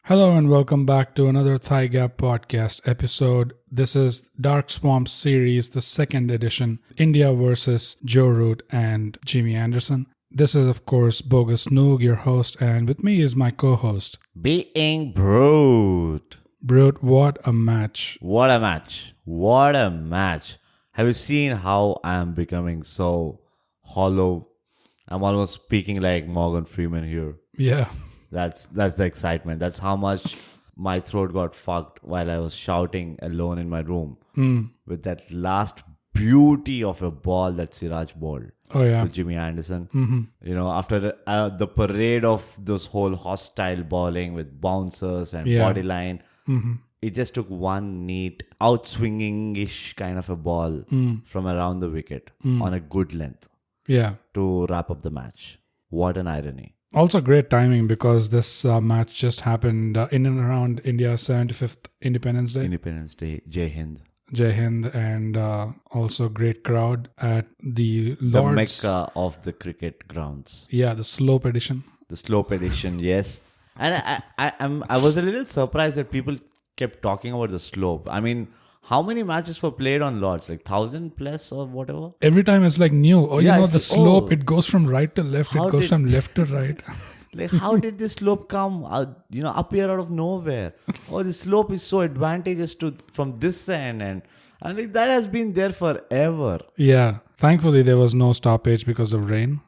Hello and welcome back to another ThyGap podcast episode. This is DarkSwamp series, the second edition, India versus Joe Root and Jimmy Anderson. This is, of course, Bogus Noog, your host, and with me is my co-host. Being brute. Brute, what a match. What a match. What a match. Have you seen how I am becoming so hollow? I'm almost speaking like Morgan Freeman here. Yeah. That's the excitement. That's how much my throat got fucked while I was shouting alone in my room with that last beauty of a ball that Siraj bowled Oh, to Jimmy Anderson. You know, after the parade of this whole hostile bowling with bouncers and body line, it just took one neat outswinging-ish kind of a ball from around the wicket on a good length to wrap up the match. What an irony. Also great timing because this match just happened in and around India's 75th Independence Day. Independence Day, Jai Hind. Jai Hind, and also great crowd at the Lord's. The Mecca of the cricket grounds. Yeah, the slope edition. The slope edition, yes. And I was a little surprised that people kept talking about the slope. I mean, how many matches were played on Lords? Like 1,000 plus or whatever? Every time it's like new. Oh, Yeah, you know, it's the like, slope, oh. it goes from right to left. How It goes did- from left to right. Like, how did this slope come out, appear out of nowhere? Oh, the slope is so advantageous from this end. And like, that has been there forever. Yeah. Thankfully, there was no stoppage because of rain.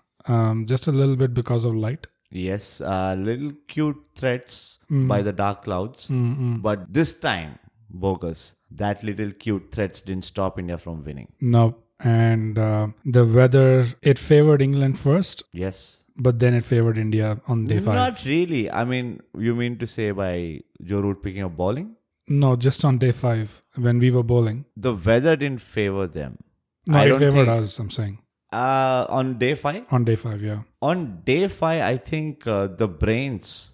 Just a little bit because of light. Yes, little cute threats by the dark clouds. But this time, bogus, that little cute threats didn't stop India from winning. No. And the weather, it favored England first, Yes. but then it favored India on day 5. Not really. I mean, you mean to say by Joe Root picking up bowling? No, just on day 5 when we were bowling. The weather didn't favor them. No, I it don't favored think- us, I'm saying. On day 5? On day 5, yeah. On day 5, I think the brains,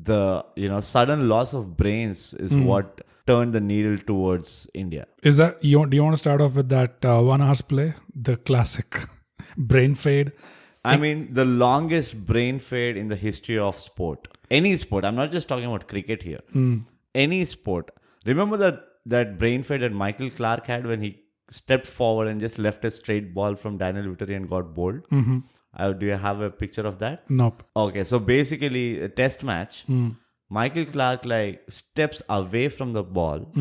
sudden loss of brains is what turned the needle towards India. Is that, do you want to start off with that 1 hour's play? The classic brain fade. I mean, the longest brain fade in the history of sport. Any sport. I'm not just talking about cricket here. Any sport. Remember that brain fade that Michael Clark had when he stepped forward and just left a straight ball from Daniel Vittori and got bowled? Do you have a picture of that? Nope. Okay, so basically a test match. Michael Clark steps away from the ball,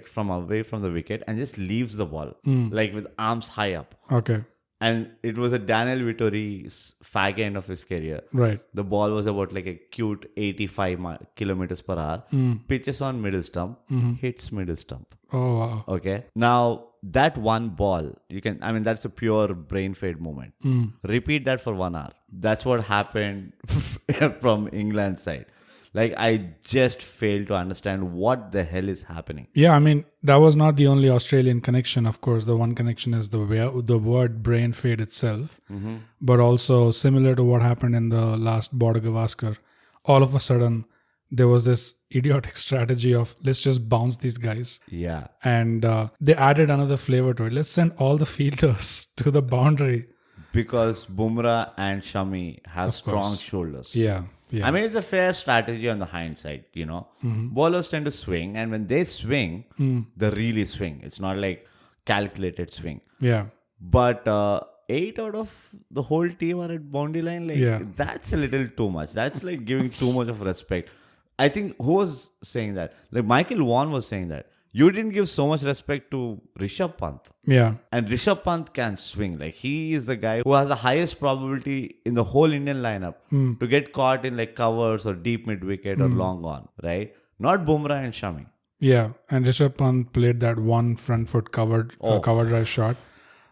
from away from the wicket and just leaves the ball, with arms high up. Okay. And it was a Daniel Vittori's fag end of his career. Right. The ball was about like a cute 85 kilometers per hour. Pitches on middle stump, hits middle stump. Oh, wow. Okay. Now, that one ball, that's a pure brain fade moment. Repeat that for 1 hour. That's what happened from England's side. I just failed to understand what the hell is happening. Yeah, I mean, that was not the only Australian connection. Of course, the one connection is the word brain fade itself. But also similar to what happened in the last Border Gavaskar, all of a sudden, there was this idiotic strategy of let's just bounce these guys. Yeah. And they added another flavor to it. Let's send all the fielders to the boundary. Because Bumrah and Shami have strong course. shoulders. Yeah. I mean, it's a fair strategy on the hindsight, Bowlers tend to swing, and when they swing, they really swing. It's not like calculated swing. Yeah. But 8 out of the whole team are at boundary line. That's a little too much. That's like giving too much of respect. I think who was saying that? Michael Vaughan was saying that. You didn't give so much respect to Rishabh Pant. Yeah. And Rishabh Pant can swing. He is the guy who has the highest probability in the whole Indian lineup to get caught in covers or deep mid wicket or long on, right? Not Bumrah and Shami. Yeah. And Rishabh Pant played that one front foot cover drive shot.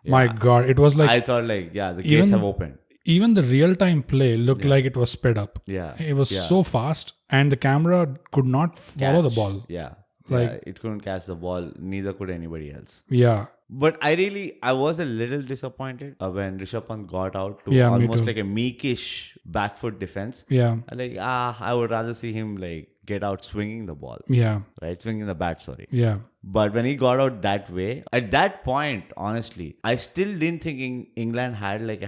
My God. It was I thought the gates have opened. Even the real-time play looked like it was sped up. Yeah. It was so fast and the camera could not follow the ball. Yeah. Like- It couldn't catch the ball. Neither could anybody else. Yeah. But I was a little disappointed when Rishabh Pant got out to Yeah, me almost too. like a meekish back foot defense. Yeah. Like, I would rather see him like get out swinging the ball, Yeah. right? Swinging the bat, sorry. Yeah. But when he got out that way, at that point, honestly, I still didn't think England had like,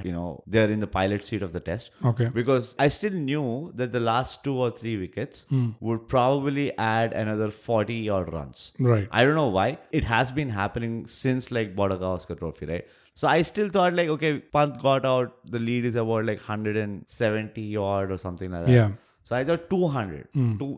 they're in the pilot seat of the test. Okay. Because I still knew that the last 2 or 3 wickets would probably add another 40 odd runs. Right. I don't know why. It has been happening since like Border Gavaskar Trophy, right? So I still thought like, okay, Pant got out, the lead is about like 170 odd or something like that. Yeah. So I thought 200.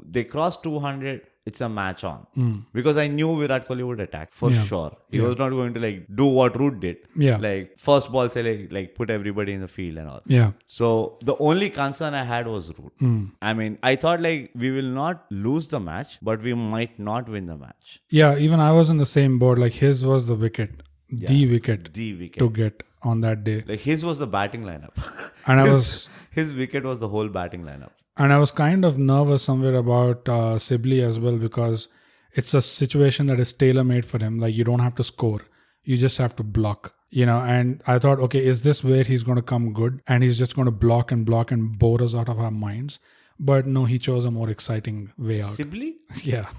They crossed 200. It's a match on. Because I knew Virat Kohli would attack for sure. He was not going to like do what Root did. Yeah. Like first ball, say like put everybody in the field and all. Yeah. So the only concern I had was Root. I mean, I thought like we will not lose the match, but we might not win the match. Yeah. Even I was in the same board. Like his was the wicket, the wicket to get on that day. Like his was the batting lineup. And his wicket was the whole batting lineup. And I was kind of nervous somewhere about Sibley as well, because it's a situation that is tailor-made for him. Like you don't have to score. You just have to block, and I thought, okay, is this where he's going to come good? And he's just going to block and bore us out of our minds. But no, he chose a more exciting way out. Sibley? Yeah.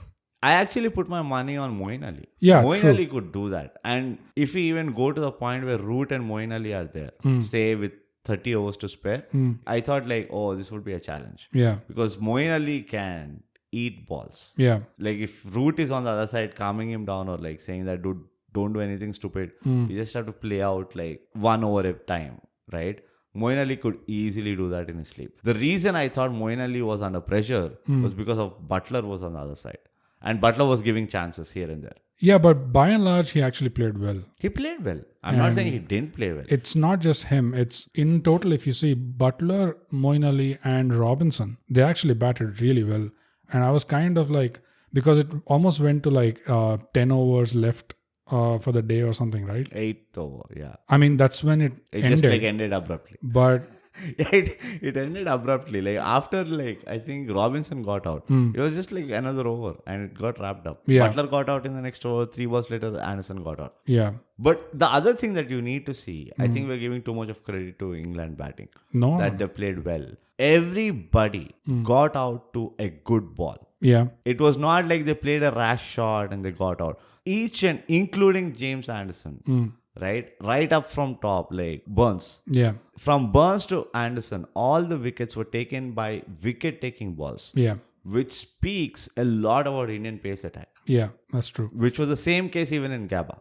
I actually put my money on Moeen Ali. Yeah, Moeen true. Ali could do that. And if we even go to the point where Root and Moeen Ali are there, say with 30 overs to spare, I thought like, oh, this would be a challenge. Yeah. Because Moeen Ali can eat balls. Yeah. Like if Root is on the other side calming him down or like saying that, dude, don't do anything stupid. You just have to play out like 1 over a time, right? Moeen Ali could easily do that in his sleep. The reason I thought Moeen Ali was under pressure was because of Butler was on the other side. And Butler was giving chances here and there. Yeah, but by and large, he actually played well. He played well. I'm not saying he didn't play well. It's not just him. It's in total, if you see Butler, Moeen Ali and Robinson, they actually batted really well. And I was kind of like, because it almost went to like 10 overs left for the day or something, right? 8th over, yeah. I mean, that's when it ended. Just like ended abruptly. But it ended abruptly. Like after like I think Robinson got out, it was just like another over and it got wrapped up. Yeah. Butler got out in the next over. 3 balls later, Anderson got out. yeah, But the other thing that you need to see, I think we're giving too much of credit to England batting. no, That they played well. Everybody got out to a good ball. yeah, It was not like they played a rash shot and they got out. Each and including James Anderson, right up from top, like Burns. yeah, From Burns to Anderson, all the wickets were taken by wicket-taking balls, yeah, which speaks a lot about Indian pace attack, yeah, that's true. which was the same case even in Gabba.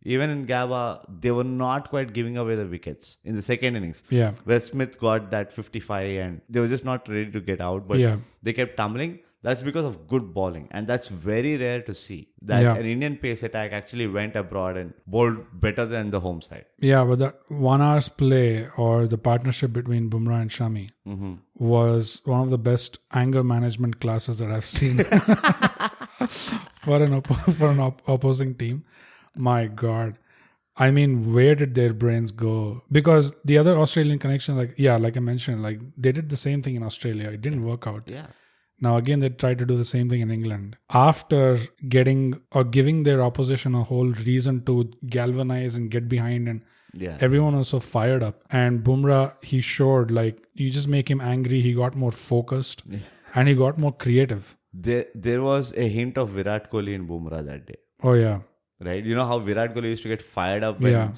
Even in Gabba, they were not quite giving away the wickets in the second innings. Yeah, Where Smith got that 55 and they were just not ready to get out, but Yeah. they kept tumbling. That's because of good bowling. And that's very rare to see that Yeah. an Indian pace attack actually went abroad and bowled better than the home side. yeah, but that 1 hour's play or the partnership between Bumrah and Shami was one of the best anger management classes that I've seen for an opposing team. My God. I mean, where did their brains go? Because the other Australian connection, like I mentioned, like they did the same thing in Australia. It didn't work out. Yeah. Now, again, they tried to do the same thing in England. After getting or giving their opposition a whole reason to galvanize and get behind, and everyone was so fired up. And Bumrah, he showed, like, you just make him angry. He got more focused and he got more creative. There was a hint of Virat Kohli in Bumrah that day. Oh, yeah. Right? You know how Virat Kohli used to get fired up when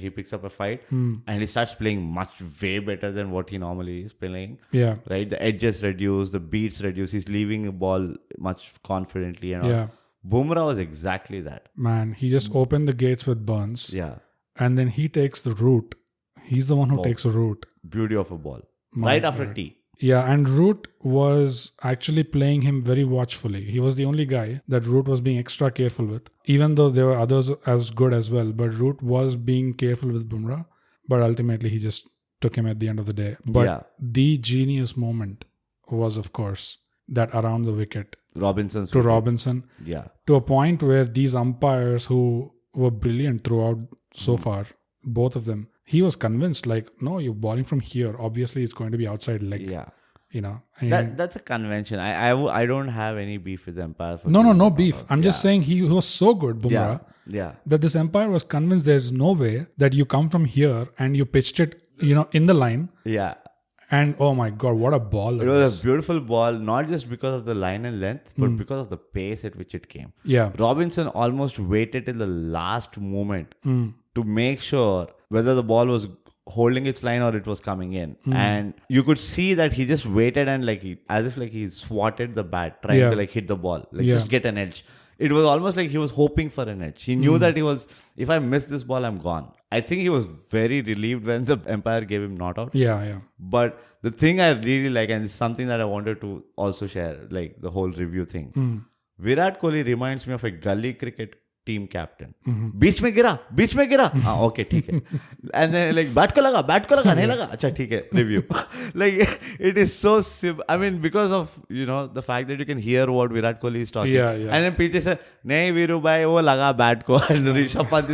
he picks up a fight and he starts playing way better than what he normally is playing. Yeah. Right? The edges reduce, the beats reduce. He's leaving the ball much confidently and all. Yeah. Bumrah was exactly that. Man, he just opened the gates with Burns. Yeah. And then he takes the route. He's the one who takes the route. Beauty of a ball. My right after God. tea. Yeah, and Root was actually playing him very watchfully. He was the only guy that Root was being extra careful with, even though there were others as good as well. But Root was being careful with Bumrah. But ultimately, he just took him at the end of the day. But the genius moment was, of course, that around the wicket. Robinson's to wicket. Robinson. Yeah. To a point where these umpires who were brilliant throughout so far, both of them, he was convinced, like, no, you're bowling from here. Obviously, it's going to be outside leg. Yeah. That's a convention. I don't have any beef with the Empire. No beef. I'm just saying he was so good, Bumrah, that this Empire was convinced there's no way that you come from here and you pitched it, in the line. Yeah. And oh my God, what a ball it was a beautiful ball, not just because of the line and length, but because of the pace at which it came. Yeah. Robinson almost waited till the last moment to make sure whether the ball was holding its line or it was coming in. And you could see that he just waited and as if he swatted the bat, trying to hit the ball, just get an edge. It was almost like he was hoping for an edge. He knew that if I miss this ball, I'm gone. I think he was very relieved when the Empire gave him not out. Yeah. But the thing I really like, and it's something that I wanted to also share, the whole review thing. Virat Kohli reminds me of a gully cricket team captain. बीच में गिरा हाँ okay ठीक है. And then bat को लगा नहीं लगा अच्छा ठीक है review. It is so simple. I mean, because of the fact that you can hear what Virat Kohli is talking. Yeah. And then पीछे से नहीं वीरू भाई वो लगा bat को. And Rishabh Pant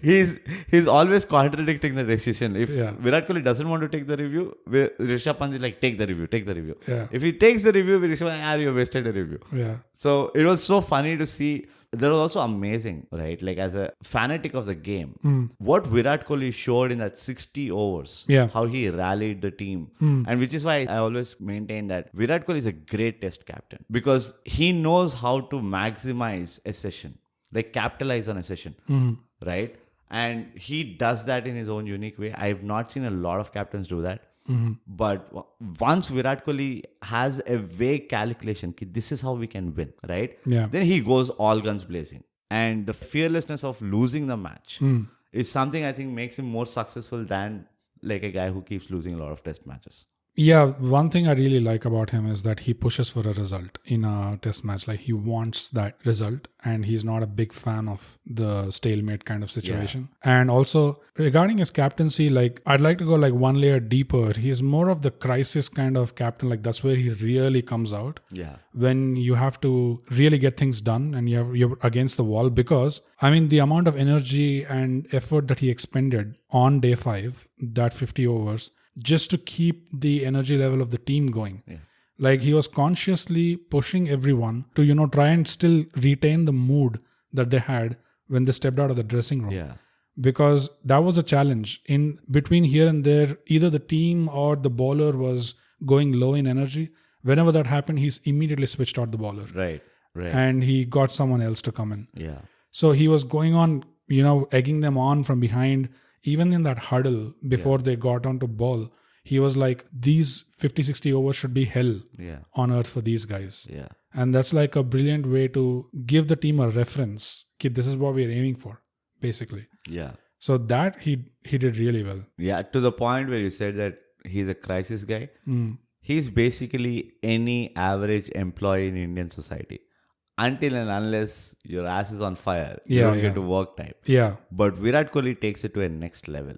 is he's always contradicting the decision. If Virat Kohli doesn't want to take the review, Rishabh Pant is take the review. Yeah. If he takes the review, Rishabh Pant, you wasted a review. Yeah. So it was so funny to see. That was also amazing, right? As a fanatic of the game, what Virat Kohli showed in that 60 overs, how he rallied the team. And which is why I always maintain that Virat Kohli is a great test captain because he knows how to maximize a session, capitalize on a session, right? And he does that in his own unique way. I've not seen a lot of captains do that. But once Virat Kohli has a vague calculation, this is how we can win, right? Yeah. Then he goes all guns blazing. And the fearlessness of losing the match is something I think makes him more successful than a guy who keeps losing a lot of test matches. Yeah, one thing I really like about him is that he pushes for a result in a test match. He wants that result and he's not a big fan of the stalemate kind of situation. Yeah. And also regarding his captaincy, I'd like to go one layer deeper. He's more of the crisis kind of captain. That's where he really comes out. Yeah. When you have to really get things done and you're against the wall because, the amount of energy and effort that he expended on day 5, that 50 overs, just to keep the energy level of the team going. Yeah. He was consciously pushing everyone to, try and still retain the mood that they had when they stepped out of the dressing room. Yeah. Because that was a challenge. In between here and there, either the team or the bowler was going low in energy. Whenever that happened, he's immediately switched out the bowler. Right. And he got someone else to come in. Yeah. So he was going on, egging them on from behind. Even in that huddle before they got onto ball, he was these 50-60 overs should be hell on earth for these guys. Yeah. And that's a brilliant way to give the team a reference. This is what we're aiming for, basically. Yeah. So that he did really well. Yeah, to the point where you said that he's a crisis guy. He's basically any average employee in Indian society. Until and unless your ass is on fire, you don't get to work type. Yeah. But Virat Kohli takes it to a next level.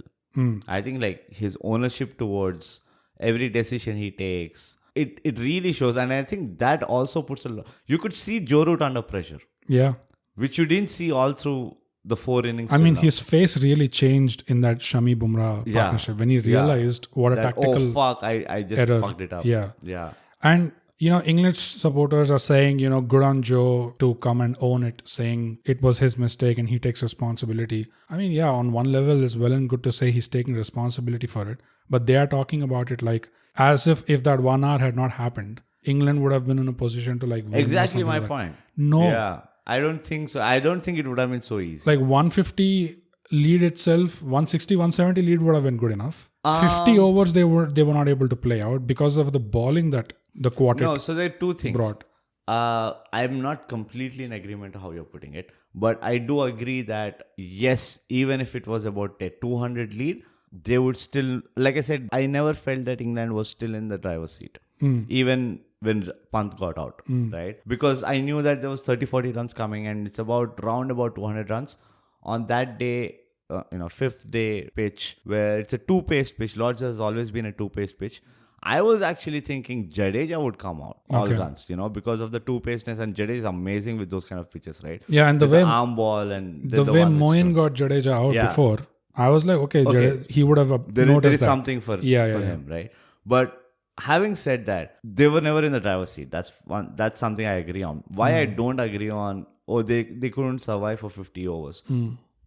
I think his ownership towards every decision he takes, it really shows. And I think that also puts a lot. You could see Joe Root under pressure. Yeah. Which you didn't see all through the 4 innings. His face really changed in that Shami Bumrah partnership when he realized what a tactical I just error. fucked it up. Yeah. And English supporters are saying, good on Joe to come and own it, saying it was his mistake and he takes responsibility. On one level, it's well and good to say he's taking responsibility for it. But they are talking about it as if that 1 hour had not happened, England would have been in a position to win. Exactly my point. No. Yeah, I don't think so. I don't think it would have been so easy. 150 lead itself, 160, 170 lead would have been good enough. 50 overs they were not able to play out because of the bowling that the quartet No, so there are 2 things. Brought. I'm not completely in agreement to how you're putting it, but I do agree that yes, even if it was about a 200 lead, they would still, like I said, I never felt that England was still in the driver's seat, even when Pant got out, right? Because I knew that there was 30-40 runs coming and it's round about 200 runs. On that day, 5th day pitch, where it's a 2-paced pitch, Lord's has always been a 2-paced pitch. I was actually thinking Jadeja would come out all guns, because of the 2-paceness, and Jadeja is amazing with those kind of pitches, right? Yeah, and the way arm ball and the way Moeen got Jadeja out before, I was like, okay. He would have there is something for him, right? But Having said that, they were never in the driver's seat. That's something I agree on. Why I don't agree on, they couldn't survive for 50 overs,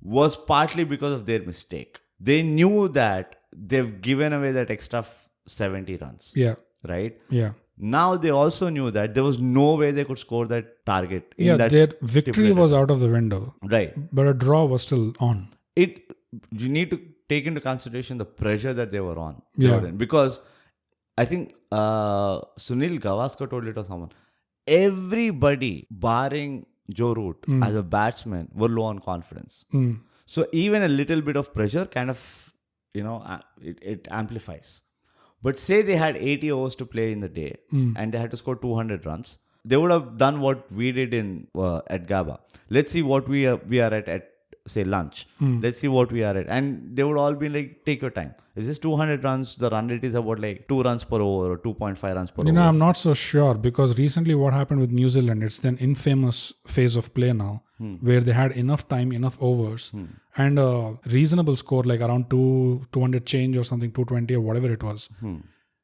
was partly because of their mistake. They knew that they've given away that extra 70 runs. Yeah. Right? Yeah. Now they also knew that there was no way they could score that target. Their victory was out of the window. Right. But a draw was still on. You need to take into consideration the pressure that they were on. Yeah. Because I think Sunil Gavaskar told it or someone. Everybody, barring Joe Root, as a batsman, were low on confidence. So even a little bit of pressure kind of, it amplifies. But say they had 80 overs to play in the day and they had to score 200 runs. They would have done what we did at Gabba. Let's see what we are at say lunch. Let's see what we are at. And they would all be like, take your time. Is this 200 runs? The run rate is about like 2 runs per over or 2.5 runs per over. I'm not so sure because recently what happened with New Zealand, it's an infamous phase of play now where they had enough time, enough overs and a reasonable score like around 200 change or something, 220 or whatever it was.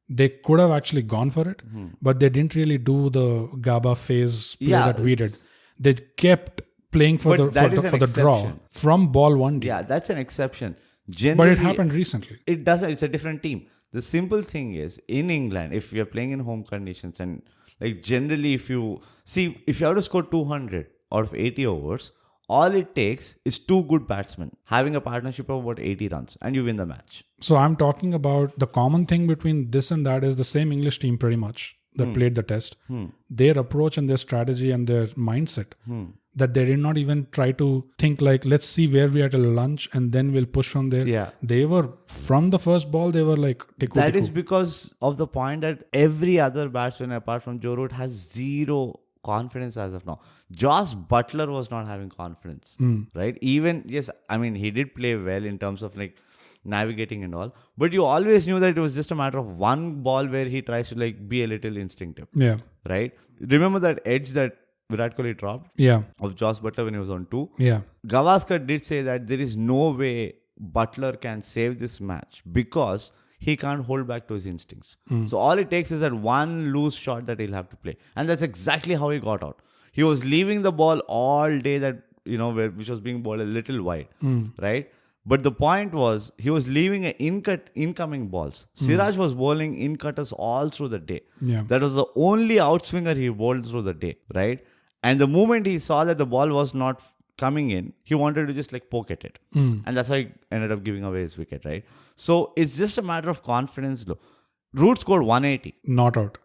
They could have actually gone for it, but they didn't really do the Gabba phase play that we did. They kept playing for the draw from ball one day. Yeah, that's an exception. But it happened recently. It doesn't. It's a different team. The simple thing is, in England, if you're playing in home conditions and like generally if you have to score 200 out of 80 overs, all it takes is 2 good batsmen having a partnership of about 80 runs and you win the match. So I'm talking about the common thing between this and that is the same English team pretty much that played the test. Their approach and their strategy and their mindset that they did not even try to think like, let's see where we are at lunch and then we'll push from there. Yeah. They were, from the first ball, they were like, That is because of the point that every other batsman apart from Joe Root has zero confidence as of now. Josh Butler was not having confidence, right? Even, yes, I mean, he did play well in terms of like navigating and all, but you always knew that it was just a matter of one ball where he tries to like be a little instinctive. Yeah. Right? Remember that edge that Virat Kohli dropped? Yeah. Of Josh Butler when he was on 2? Yeah. Gavaskar did say that there is no way Butler can save this match because he can't hold back to his instincts. So all it takes is that one loose shot that he'll have to play. And that's exactly how he got out. He was leaving the ball all day which was being bowled a little wide. Right? But the point was, he was leaving incoming balls. Siraj was bowling in-cutters all through the day. Yeah. That was the only outswinger he bowled through the day, right? And the moment he saw that the ball was not coming in, he wanted to just like poke at it. And that's why he ended up giving away his wicket, right? So it's just a matter of confidence. Root scored 180. Not out,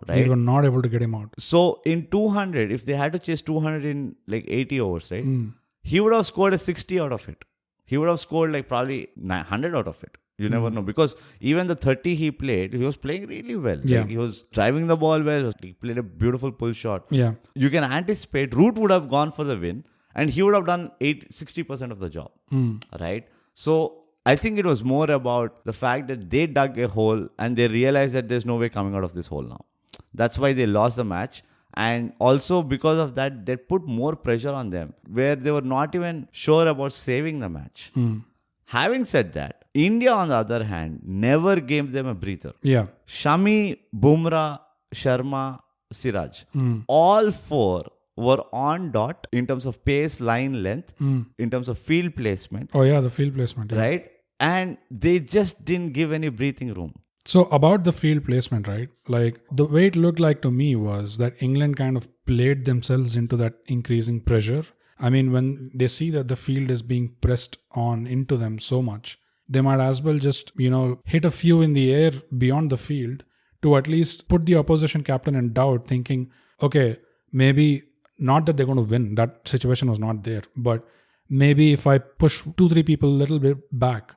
right? They were not able to get him out. So in 200, if they had to chase 200 in like 80 overs, right? He would have scored a 60 out of it. He would have scored like probably 100 out of it. You never know. Because even the 30 he played, he was playing really well. Yeah. Like, he was driving the ball well. He played a beautiful pull shot. Yeah. You can anticipate Root would have gone for the win and he would have done 60% of the job. Right? So I think it was more about the fact that they dug a hole and they realized that there's no way coming out of this hole now. That's why they lost the match. And also because of that, they put more pressure on them where they were not even sure about saving the match. Having said that, India, on the other hand, never gave them a breather. Yeah. Shami, Bumrah, Sharma, Siraj, all 4 were on dot in terms of pace, line length, in terms of field placement. Oh yeah, the field placement. Yeah. Right? And they just didn't give any breathing room. So about the field placement, right? Like the way it looked like to me was that England kind of played themselves into that increasing pressure. I mean, when they see that the field is being pressed on into them so much, they might as well just, hit a few in the air beyond the field to at least put the opposition captain in doubt, thinking, okay, maybe not that they're going to win. That situation was not there. But maybe if I push 2-3 people a little bit back,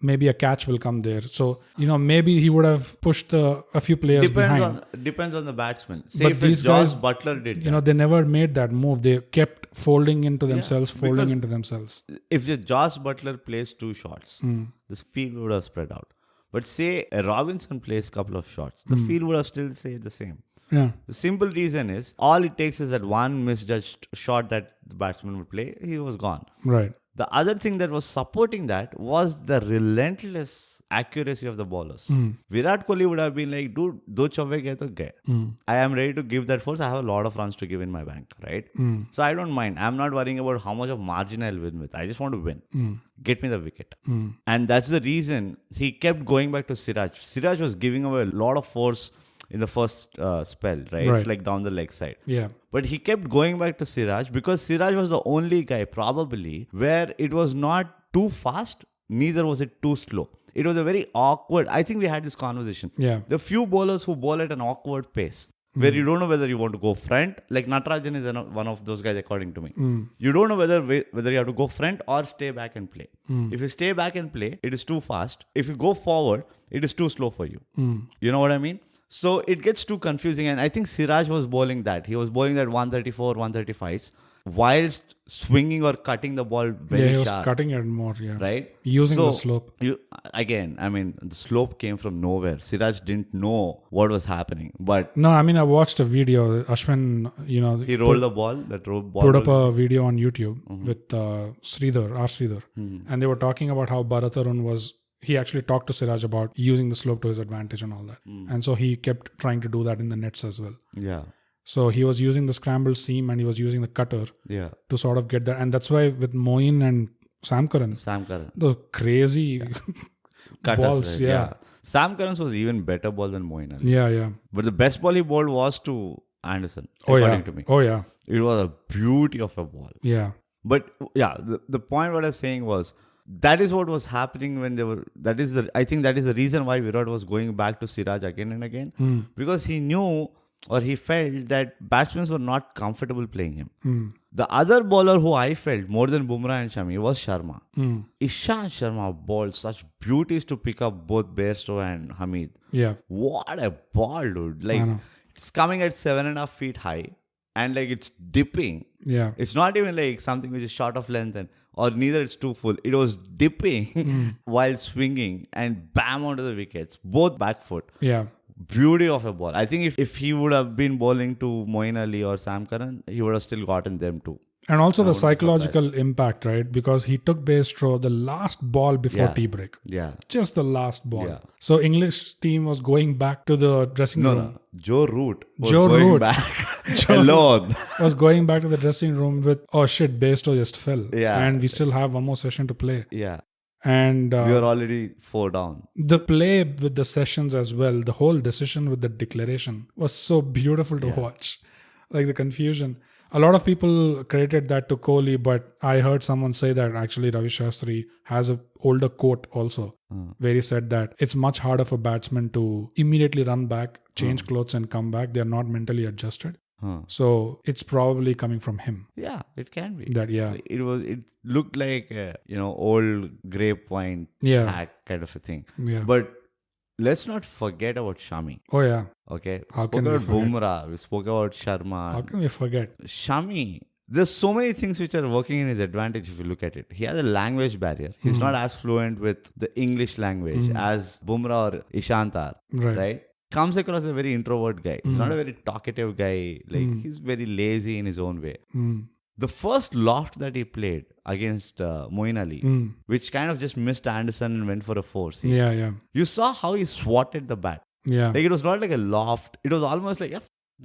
maybe a catch will come there. So, maybe he would have pushed a few players behind. Depends on the batsman. Say but if these Josh guys, Butler did they never made that move. They kept folding into themselves, into themselves. If Josh Butler plays 2 shots, this field would have spread out. But say a Robinson plays a couple of shots, the field would have still stayed the same. Yeah. The simple reason is, all it takes is that one misjudged shot that the batsman would play, he was gone. Right. The other thing that was supporting that was the relentless accuracy of the bowlers. Virat Kohli would have been like, dude, do chauve gaye to gaye. I am ready to give that force. I have a lot of runs to give in my bank, right? So I don't mind. I'm not worrying about how much of margin I'll win with. I just want to win. Get me the wicket. And that's the reason he kept going back to Siraj. Siraj was giving away a lot of force in the first spell, right? Like down the leg side. Yeah. But he kept going back to Siraj because Siraj was the only guy probably where it was not too fast, neither was it too slow. It was a very awkward. I think we had this conversation. Yeah. The few bowlers who bowl at an awkward pace, where you don't know whether you want to go front. Like Natarajan is one of those guys, according to me. You don't know whether you have to go front or stay back and play. If you stay back and play, it is too fast. If you go forward, it is too slow for you. You know what I mean? So it gets too confusing. And I think Siraj was bowling that. He was bowling that 134, 135s whilst swinging or cutting the ball very sharp. He was cutting it more, Right? Using the slope. The slope came from nowhere. Siraj didn't know what was happening. But no, I mean, I watched a video. Ashwin, he rolled the ball. That ball put up a video on YouTube with Sridhar. And they were talking about how Bharat was... He actually talked to Siraj about using the slope to his advantage and all that. And so he kept trying to do that in the nets as well. Yeah. So he was using the scrambled seam and he was using the cutter to sort of get that. And that's why with Moeen and Sam Curran, those crazy balls. Right? Yeah. Sam Curran's was even better ball than Moeen. Yeah. But the best ball he bowled was to Anderson, according to me. Oh, yeah. It was a beauty of a ball. Yeah. But yeah, the point what I was saying was, that is what was happening when they were. I think that is the reason why Virat was going back to Siraj again and again, because he knew or he felt that batsmen were not comfortable playing him. The other bowler who I felt more than Bumrah and Shami was Sharma. Ishant Sharma bowled such beauties to pick up both Bairstow and Hamid. Yeah, what a ball, dude! Like it's coming at 7.5 feet high, and like it's dipping. Yeah, it's not even like something which is short of length or neither it's too full. It was dipping while swinging and bam onto the wickets, both back foot. Yeah. Beauty of a ball. I think if he would have been bowling to Moeen Ali or Sam Curran, he would have still gotten them too. And also the psychological impact, right? Because he took Bairstow the last ball before tea break. Yeah. Just the last ball. Yeah. So English team was going back to the dressing room. No. Joe Root was going back alone. Was going back to the dressing room with, oh shit, Bairstow just fell. Yeah. And we still have one more session to play. Yeah. And we are already 4 down. The play with the sessions as well, the whole decision with the declaration was so beautiful to watch. Like the confusion. A lot of people credited that to Kohli, but I heard someone say that actually Ravi Shastri has an older quote also, where he said that it's much harder for batsmen to immediately run back, change clothes and come back. They're not mentally adjusted. So it's probably coming from him. Yeah, it can be. It looked like old grapevine hack kind of a thing. Yeah. But let's not forget about Shami. Oh yeah. Okay. We spoke about Bumrah. We spoke about Sharma. How can we forget? Shami. There's so many things which are working in his advantage if you look at it. He has a language barrier. He's not as fluent with the English language as Bumrah or Ishant are. Right? Comes across a very introvert guy. He's not a very talkative guy. Like he's very lazy in his own way. The first loft that he played against Moeen Ali, which kind of just missed Anderson and went for a 4. You saw how he swatted the bat. Yeah. Like it was not like a loft. It was almost like,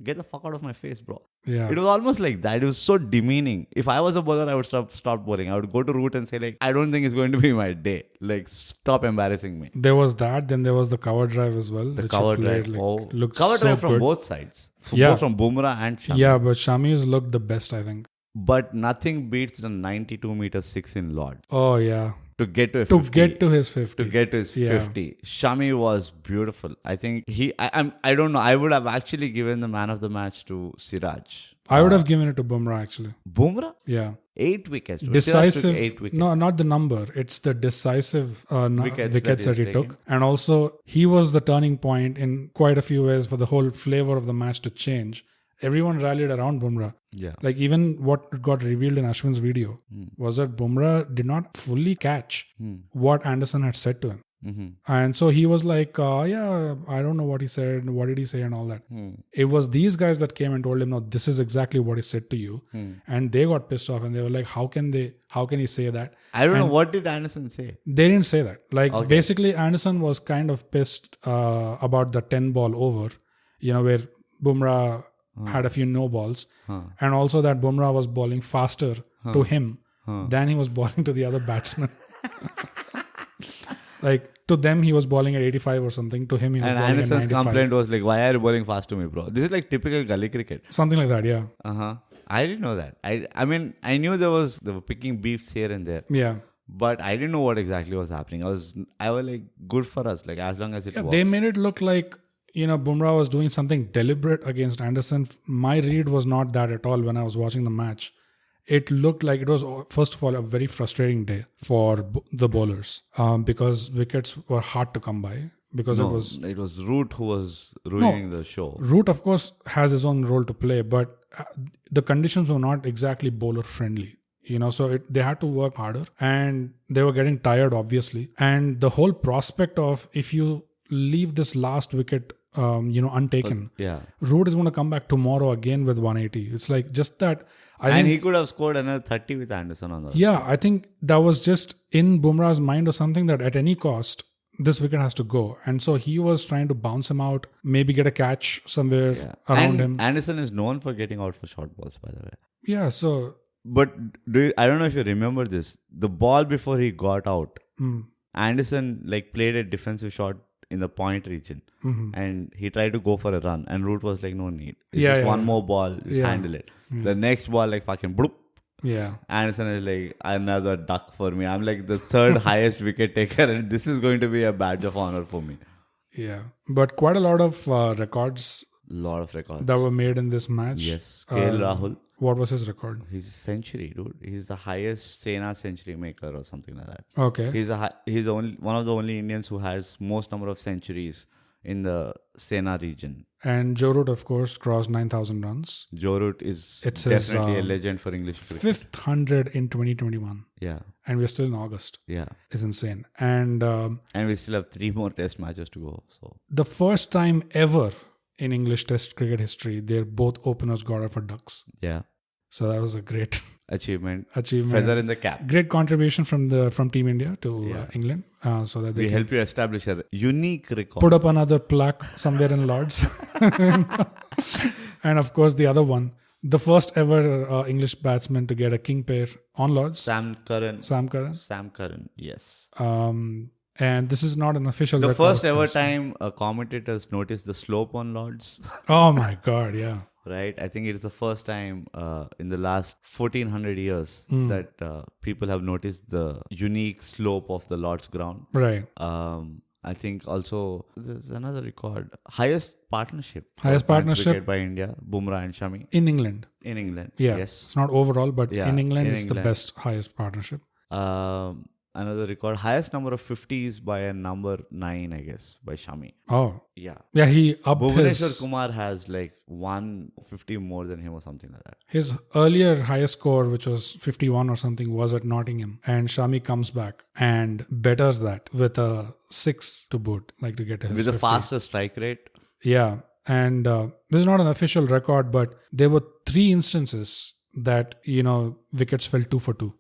get the fuck out of my face, bro. Yeah. It was almost like that. It was so demeaning. If I was a bowler, I would stop bowling. I would go to Root and say like, I don't think it's going to be my day. Like, stop embarrassing me. There was that. Then there was the cover drive as well. The cover drive. Looked cover so drive from good. both sides. Both from Bumrah and Shami. Yeah, but Shami's looked the best, I think. But nothing beats the 92 meter 6 in Lords. Oh, yeah. To get to 50. To get to his 50. 50. Shami was beautiful. I think I don't know. I would have actually given the man of the match to Siraj. I would have given it to Bumrah actually. Bumrah? Yeah. 8 wickets. Decisive. 8 wickets. No, not the number. It's the decisive wickets that he took. And also, he was the turning point in quite a few ways for the whole flavor of the match to change. Everyone rallied around Bumrah. Yeah. Like even what got revealed in Ashwin's video was that Bumrah did not fully catch what Anderson had said to him. And so he was like, yeah, I don't know what he said. What did he say and all that. It was these guys that came and told him, no, this is exactly what he said to you. And they got pissed off and they were like, how can he say that? I don't know. What did Anderson say? They didn't say that. Like, basically, Anderson was kind of pissed about the 10 ball over, where Bumrah had a few no balls. And also that Bumrah was bowling faster to him than he was bowling to the other batsman. Like, to them, he was bowling at 85 or something. To him, he was bowling Anderson's at 95. complaint was like, why are you bowling fast to me, bro? This is like typical gully cricket. Something like that, yeah. I didn't know that. I mean, I knew they were picking beefs here and there. Yeah. But I didn't know what exactly was happening. I was like, good for us, like as long as it works. They made it look like, Bumrah was doing something deliberate against Anderson. My read was not that at all when I was watching the match. It looked like it was, first of all, a very frustrating day for the bowlers because wickets were hard to come by. Because it was Root who was ruining the show. Root, of course, has his own role to play, but the conditions were not exactly bowler friendly. So they had to work harder and they were getting tired, obviously. And the whole prospect of if you leave this last wicket, untaken, Root is going to come back tomorrow again with 180. It's like just that. I think he could have scored another 30 with Anderson on that. Yeah, I think that was just in Bumrah's mind or something that at any cost, this wicket has to go. And so he was trying to bounce him out, maybe get a catch somewhere around him. Anderson is known for getting out for short balls, by the way. Yeah, so... But I don't know if you remember this. The ball before he got out, Anderson played a defensive shot in the point region. And he tried to go for a run. And Root was like, no need. It's just one more ball. Just handle it. The next ball, fucking bloop. Yeah. Anderson is like, another duck for me. I'm like the third highest wicket taker. And this is going to be a badge of honor for me. Yeah. But quite a lot of records. That were made in this match. Yes. KL Rahul. What was his record? He's a century, dude. He's the highest Sena century maker or something like that. Okay. He's one of the only Indians who has most number of centuries in the Sena region. And Joe Root, of course, crossed 9,000 runs. Joe Root is definitely a legend for English cricket. 500 in 2021. Yeah. And we're still in August. Yeah. It's insane. And we still have 3 more test matches to go. So the first time ever in English Test cricket history, they're both openers got out for Ducks. Yeah. So that was a great achievement. Feather in the cap. Great contribution from Team India to England. So that they help you establish a unique record. Put up another plaque somewhere in Lords. And of course, the other one, the first ever English batsman to get a king pair on Lords. Sam Curran, yes. And this is not an official record. The first ever time commentators noticed the slope on Lords. Oh my God, yeah. Right? I think it's the first time in the last 1400 years that people have noticed the unique slope of the Lord's ground. Right. I think also there's another record. Highest partnership by India, Bumrah and Shami. In England. Yeah. Yes. It's not overall, but in England, it's the best, highest partnership. Another record, highest number of 50s by a number 9, I guess, by Shami. Oh. Yeah. Yeah, he upped Bhuvaneshwar Kumar has 150 more than him or something like that. His earlier highest score, which was 51 or something, was at Nottingham. And Shami comes back and betters that with a 6 to boot, to get his with 50. The fastest strike rate. Yeah. And this is not an official record, but there were 3 instances that, wickets fell 2 for 2.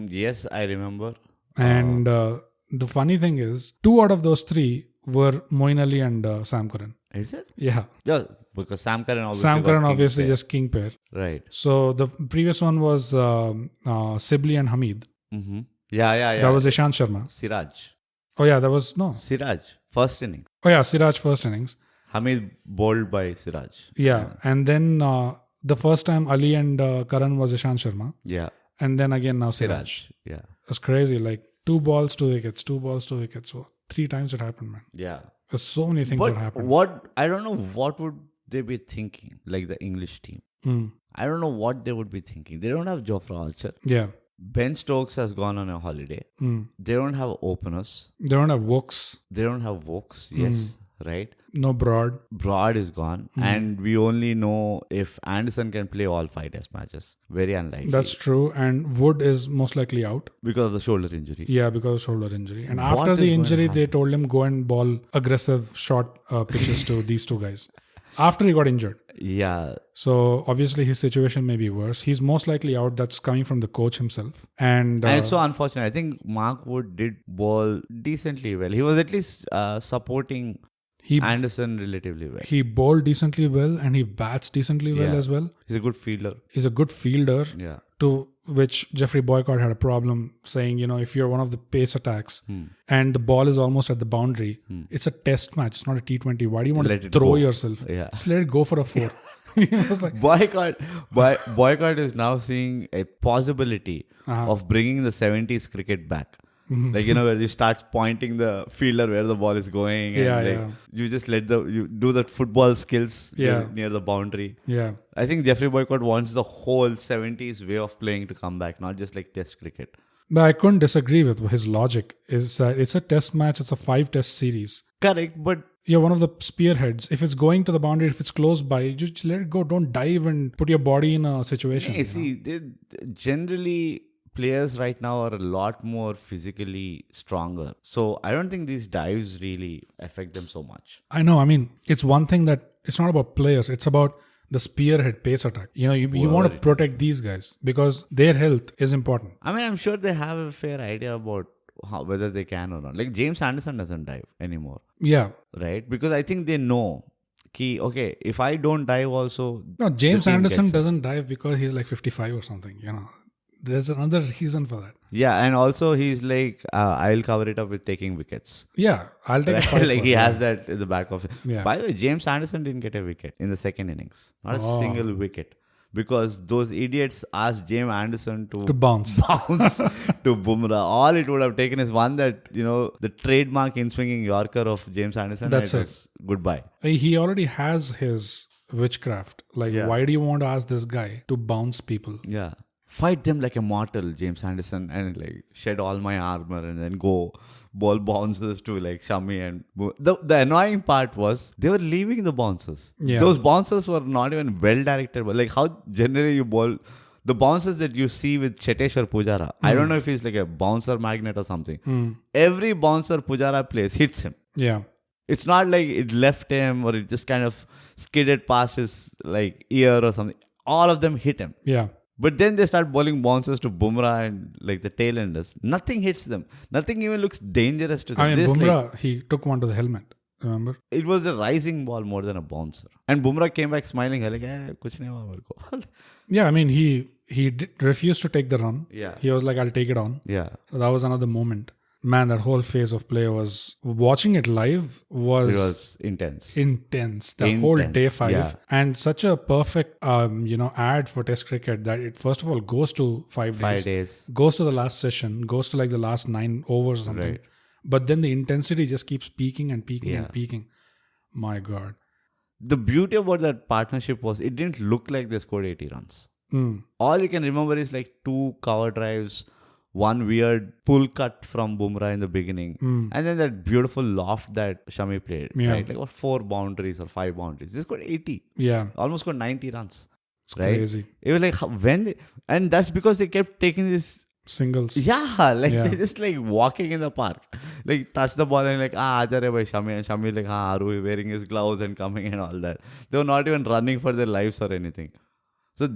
Yes, I remember. And the funny thing is, 2 out of those 3 were Moeen Ali and Sam Curran. Is it? Yeah. Yeah, because Sam Curran obviously just king pair. Right. So the previous one was Sibley and Hamid. Mm-hmm. Yeah. That was Ishant Sharma. Siraj. Oh yeah, that was Siraj, first inning. Oh yeah, Siraj first innings. Hamid bowled by Siraj. Yeah. And then the first time Ali and Karan was Ishant Sharma. Yeah. And then again now Siraj. Yeah. It's crazy. 2 balls, 2 wickets, 2 balls, 2 wickets. So 3 times it happened, man. Yeah. There's so many things that happened. I don't know what would they be thinking, the English team. I don't know what they would be thinking. They don't have Jofra Archer. Yeah. Ben Stokes has gone on a holiday. They don't have openers. They don't have Wokes. Yes. right? No Broad. Broad is gone. And we only know if Anderson can play all 5 test matches. Very unlikely. That's true. And Wood is most likely out. Because of the shoulder injury. Yeah, because of shoulder injury. And What after is the going to injury, they happen? told him go and ball aggressive short pitches to these two guys. After he got injured. Yeah. So obviously his situation may be worse. He's most likely out. That's coming from the coach himself. And And it's so unfortunate. I think Mark Wood did ball decently well. He was at least supporting Anderson relatively well. he bowled decently well and he bats decently well as well. He's a good fielder. He's a good fielder. Yeah. To which Jeffrey Boycott had a problem saying, if you're one of the pace attacks and the ball is almost at the boundary, it's a test match. It's not a T20. Why do you want Let to it throw go. yourself? Yeah. Just let it go for a 4. He was like, Boycott is now seeing a possibility of bringing the 70s cricket back. Like, where you start pointing the fielder where the ball is going. And you just you do the football skills near the boundary. Yeah. I think Jeffrey Boycott wants the whole 70s way of playing to come back, not just like test cricket. But I couldn't disagree with his logic. Is that it's a test match. It's a 5-test series. Correct, but you're one of the spearheads. If it's going to the boundary, if it's close by, just let it go. Don't dive and put your body in a situation. Generally, players right now are a lot more physically stronger. So I don't think these dives really affect them so much. I know. I mean, it's one thing that it's not about players. It's about the spearhead pace attack. You want to protect these guys because their health is important. I mean, I'm sure they have a fair idea about whether they can or not. Like James Anderson doesn't dive anymore. Yeah. Right? Because I think they know, okay, if I don't dive also... No, James Anderson doesn't dive because he's like 55 or something, There's another reason for that. Yeah, and also he's like, I'll cover it up with taking wickets. Yeah, I'll take a 5. Like he has that in the back of it. Yeah. By the way, James Anderson didn't get a wicket in the second innings. Not a single wicket. Because those idiots asked James Anderson to bounce to Bumrah. All it would have taken is one that, the trademark in-swinging Yorker of James Anderson. That's and it was goodbye. He already has his witchcraft. Like, why do you want to ask this guy to bounce people? Yeah. Fight them like a mortal, James Anderson, and like shed all my armor and then go ball bounces to like Shami and the annoying part was they were leaving the bounces. Yeah. Those bounces were not even well directed, but like how generally you bowl the bounces that you see with Cheteshwar Pujara. I don't know if he's like a bouncer magnet or something. Every bouncer Pujara plays hits him. Yeah. It's not like it left him or it just kind of skidded past his like ear or something. All of them hit him. Yeah. But then they start bowling bounces to Bumrah and like the tail enders. Nothing hits them. Nothing even looks dangerous to them. I mean, Bumrah, he took one to the helmet. Remember? It was a rising ball more than a bouncer. And Bumrah came back smiling. Like, kuch nahi hua mere ko. Yeah, I mean, he refused to take the run. Yeah. He was like, I'll take it on. Yeah. So that was another moment. Man, that whole phase of play was... Watching it live was... It was intense. Whole day 5. Yeah. And such a perfect, ad for Test cricket that it, first of all, goes to 5 days. 5 days. Goes to the last session. Goes to like the last 9 overs or something. Right. But then the intensity just keeps peaking and peaking and peaking. My God. The beauty about that partnership was it didn't look like they scored 80 runs. All you can remember is like 2 cover drives, one weird pull cut from Bumrah in the beginning, and then that beautiful loft that Shami played. Yeah. Right? Like what 4 boundaries or 5 boundaries. They scored 80. Yeah. Almost got 90 runs. It's right? crazy. It was like and that's because they kept taking this singles. Yeah, they just like walking in the park. Like touch the ball and like, aaja re bhai Shami. And Shami like, Aru wearing his gloves and coming and all that. They were not even running for their lives or anything. So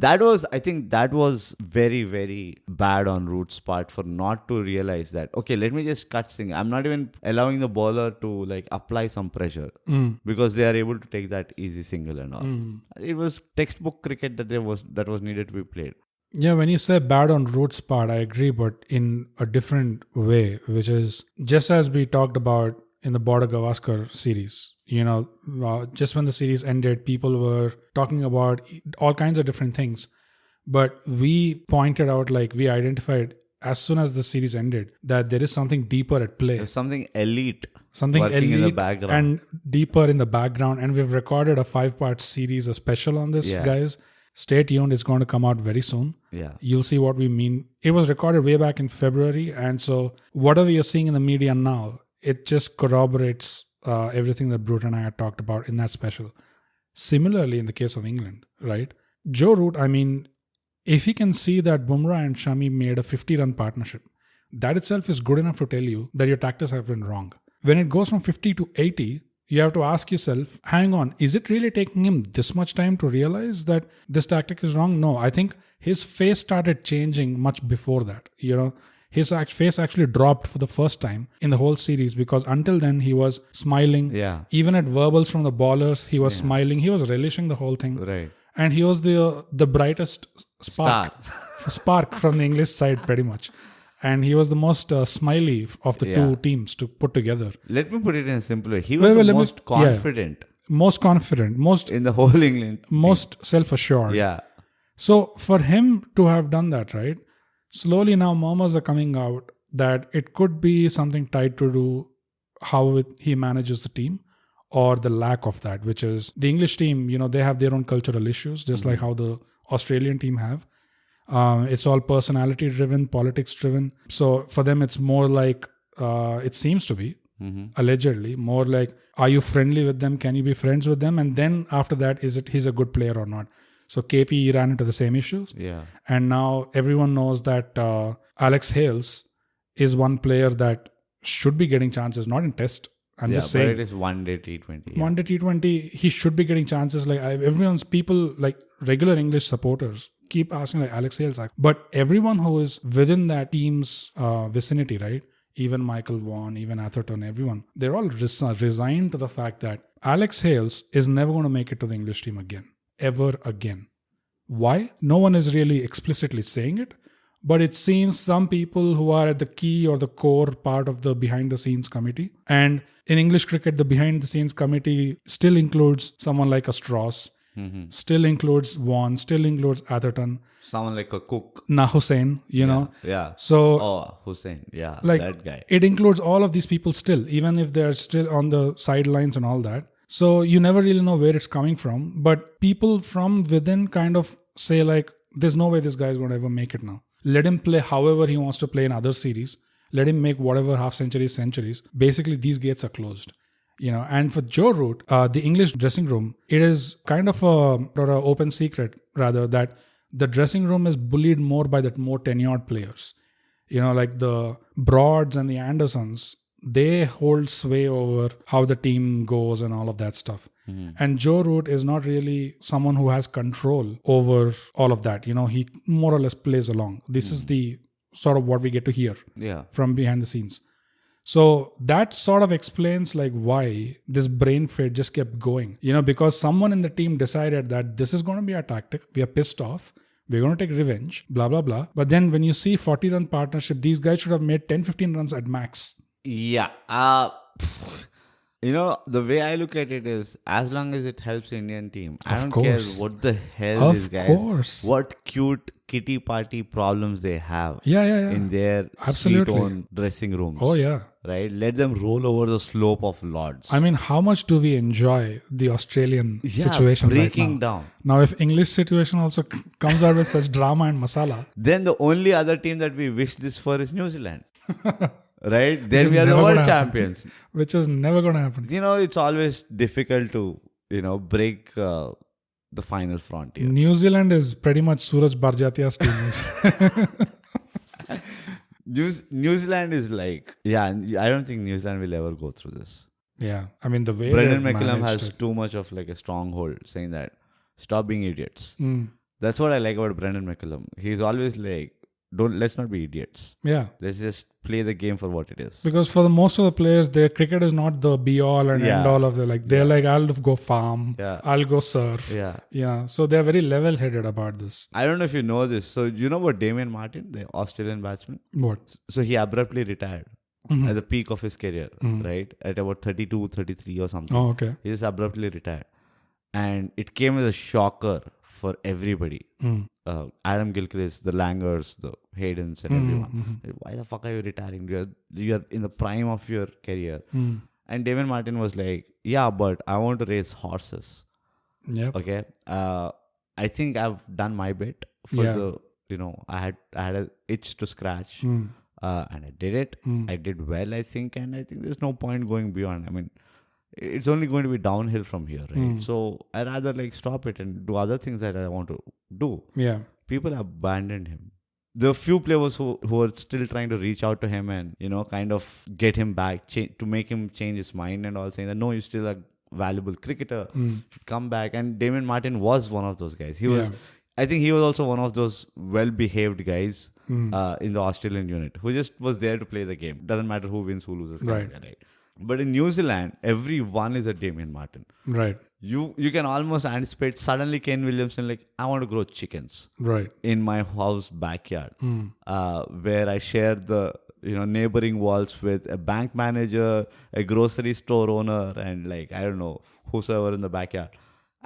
I think that was very, very bad on Root's part for not to realize that, okay, let me just cut things. I'm not even allowing the bowler to like apply some pressure because they are able to take that easy single and all. It was textbook cricket that was needed to be played. Yeah, when you say bad on Root's part, I agree, but in a different way, which is just as we talked about in the Border Gavaskar series. Just when the series ended, people were talking about all kinds of different things. But we pointed out, we identified as soon as the series ended, that there is something deeper at play. There's something elite. Something elite in the background. And deeper in the background. And we've recorded a 5-part series, a special on this, guys. Stay tuned. It's going to come out very soon. Yeah. You'll see what we mean. It was recorded way back in February. And so whatever you're seeing in the media now, it just corroborates everything that Brute and I had talked about in that special. Similarly, in the case of England, right? Joe Root, I mean, if he can see that Bumrah and Shami made a 50-run partnership, that itself is good enough to tell you that your tactics have been wrong. When it goes from 50 to 80, you have to ask yourself, hang on, is it really taking him this much time to realize that this tactic is wrong? No, I think his face started changing much before that. You know, his face actually dropped for the first time in the whole series, because until then he was smiling. Yeah. Even at verbals from the ballers, he was smiling. He was relishing the whole thing. Right. And he was the brightest spark from the English side, pretty much. And he was the most smiley of the two teams to put together. Let me put it in a simple way. He was the most confident. Most confident. Most in the whole England. Most self-assured. Yeah. So for him to have done that, right? Slowly now murmurs are coming out that it could be something tied to do how he manages the team, or the lack of that, which is the English team, you know, they have their own cultural issues, just like how the Australian team have. It's all personality driven, politics driven. So for them, it's more like, it seems to be, allegedly, more like, are you friendly with them? Can you be friends with them? And then after that, is it he's a good player or not? So KP ran into the same issues. Yeah. And now everyone knows that Alex Hales is one player that should be getting chances, not in test. I'm just saying. But it is one day T20. One day T20, he should be getting chances. Like people, like regular English supporters, keep asking like Alex Hales. But everyone who is within that team's vicinity, right? Even Michael Vaughan, even Atherton, everyone, they're all resigned to the fact that Alex Hales is never going to make it to the English team again. Ever again. Why? No one is really explicitly saying it. But it seems some people who are at the key or the core part of the behind-the-scenes committee. And in English cricket, the behind-the-scenes committee still includes someone like a Strauss, still includes Vaughan, still includes Atherton. Someone like a Cook. Hussain, you know. Yeah. So, Hussain. Yeah, like, that guy. It includes all of these people still, even if they're still on the sidelines and all that. So you never really know where it's coming from. But people from within kind of say like, there's no way this guy is going to ever make it now. Let him play however he wants to play in other series. Let him make whatever half centuries. Basically, these gates are closed. You know, and for Joe Root, the English dressing room, it is kind of an open secret, rather, that the dressing room is bullied more by the more tenured players. You know, like the Broads and the Andersons, they hold sway over how the team goes and all of that stuff. And Joe Root is not really someone who has control over all of that. You know, he more or less plays along. This is the sort of what we get to hear from behind the scenes. So that sort of explains like why this brain fade just kept going. You know, because someone in the team decided that this is going to be our tactic. We are pissed off. We're going to take revenge, blah, blah, blah. But then when you see 40-run partnership, these guys should have made 10-15 runs at max. Yeah. You know, the way I look at it is, as long as it helps Indian team, I don't care what the hell these guys, what cute kitty party problems they have in their sweet-own dressing rooms. Oh, yeah. Right? Let them roll over the slope of Lords. I mean, how much do we enjoy the Australian situation breaking right now? Down. Now, if English situation also comes out with such drama and masala, then the only other team that we wish this for is New Zealand. Right? Then we are the world champions. Which is never going to happen. You know, it's always difficult to, you know, break the final frontier. New Zealand is pretty much Suraj Barjatia's team. New Zealand is like, I don't think New Zealand will ever go through this. Yeah. I mean, the way Brendan McCullum has too much of like a stronghold saying that, stop being idiots. That's what I like about Brendan McCullum. He's always like, let's not be idiots. Yeah. Let's just play the game for what it is. Because for the most of the players, their cricket is not the be all and end all of the like. They're like, I'll go farm. Yeah. I'll go surf. Yeah. Yeah. So they're very level headed about this. I don't know if you know this. So you know about Damien Martin, the Australian batsman? What? So he abruptly retired at the peak of his career, right? At about 32, 33 or something. Oh, okay. He just abruptly retired. And it came as a shocker for everybody. Adam Gilchrist, the Langers, the Haydens and everyone. Why the fuck are you retiring? You're in the prime of your career. And Damien Martin was like, yeah, but I want to race horses. Yep. Okay. I think I've done my bit for the, you know, I had an itch to scratch and I did it. I did well, I think. And I think there's no point going beyond. I mean, it's only going to be downhill from here, right? So I rather like stop it and do other things that I want to do. Yeah. People abandoned him. The few players who are still trying to reach out to him and, kind of get him back, to make him change his mind and all, saying that, no, you're still a valuable cricketer, come back. And Damien Martyn was one of those guys. I think he was also one of those well-behaved guys in the Australian unit who just was there to play the game. Doesn't matter who wins, who loses. Right. But in New Zealand, everyone is a Damien Martyn. Right. You can almost anticipate suddenly Kane Williamson like, I want to grow chickens. Right. In my house backyard, where I share the neighboring walls with a bank manager, a grocery store owner, and like I don't know whosoever in the backyard.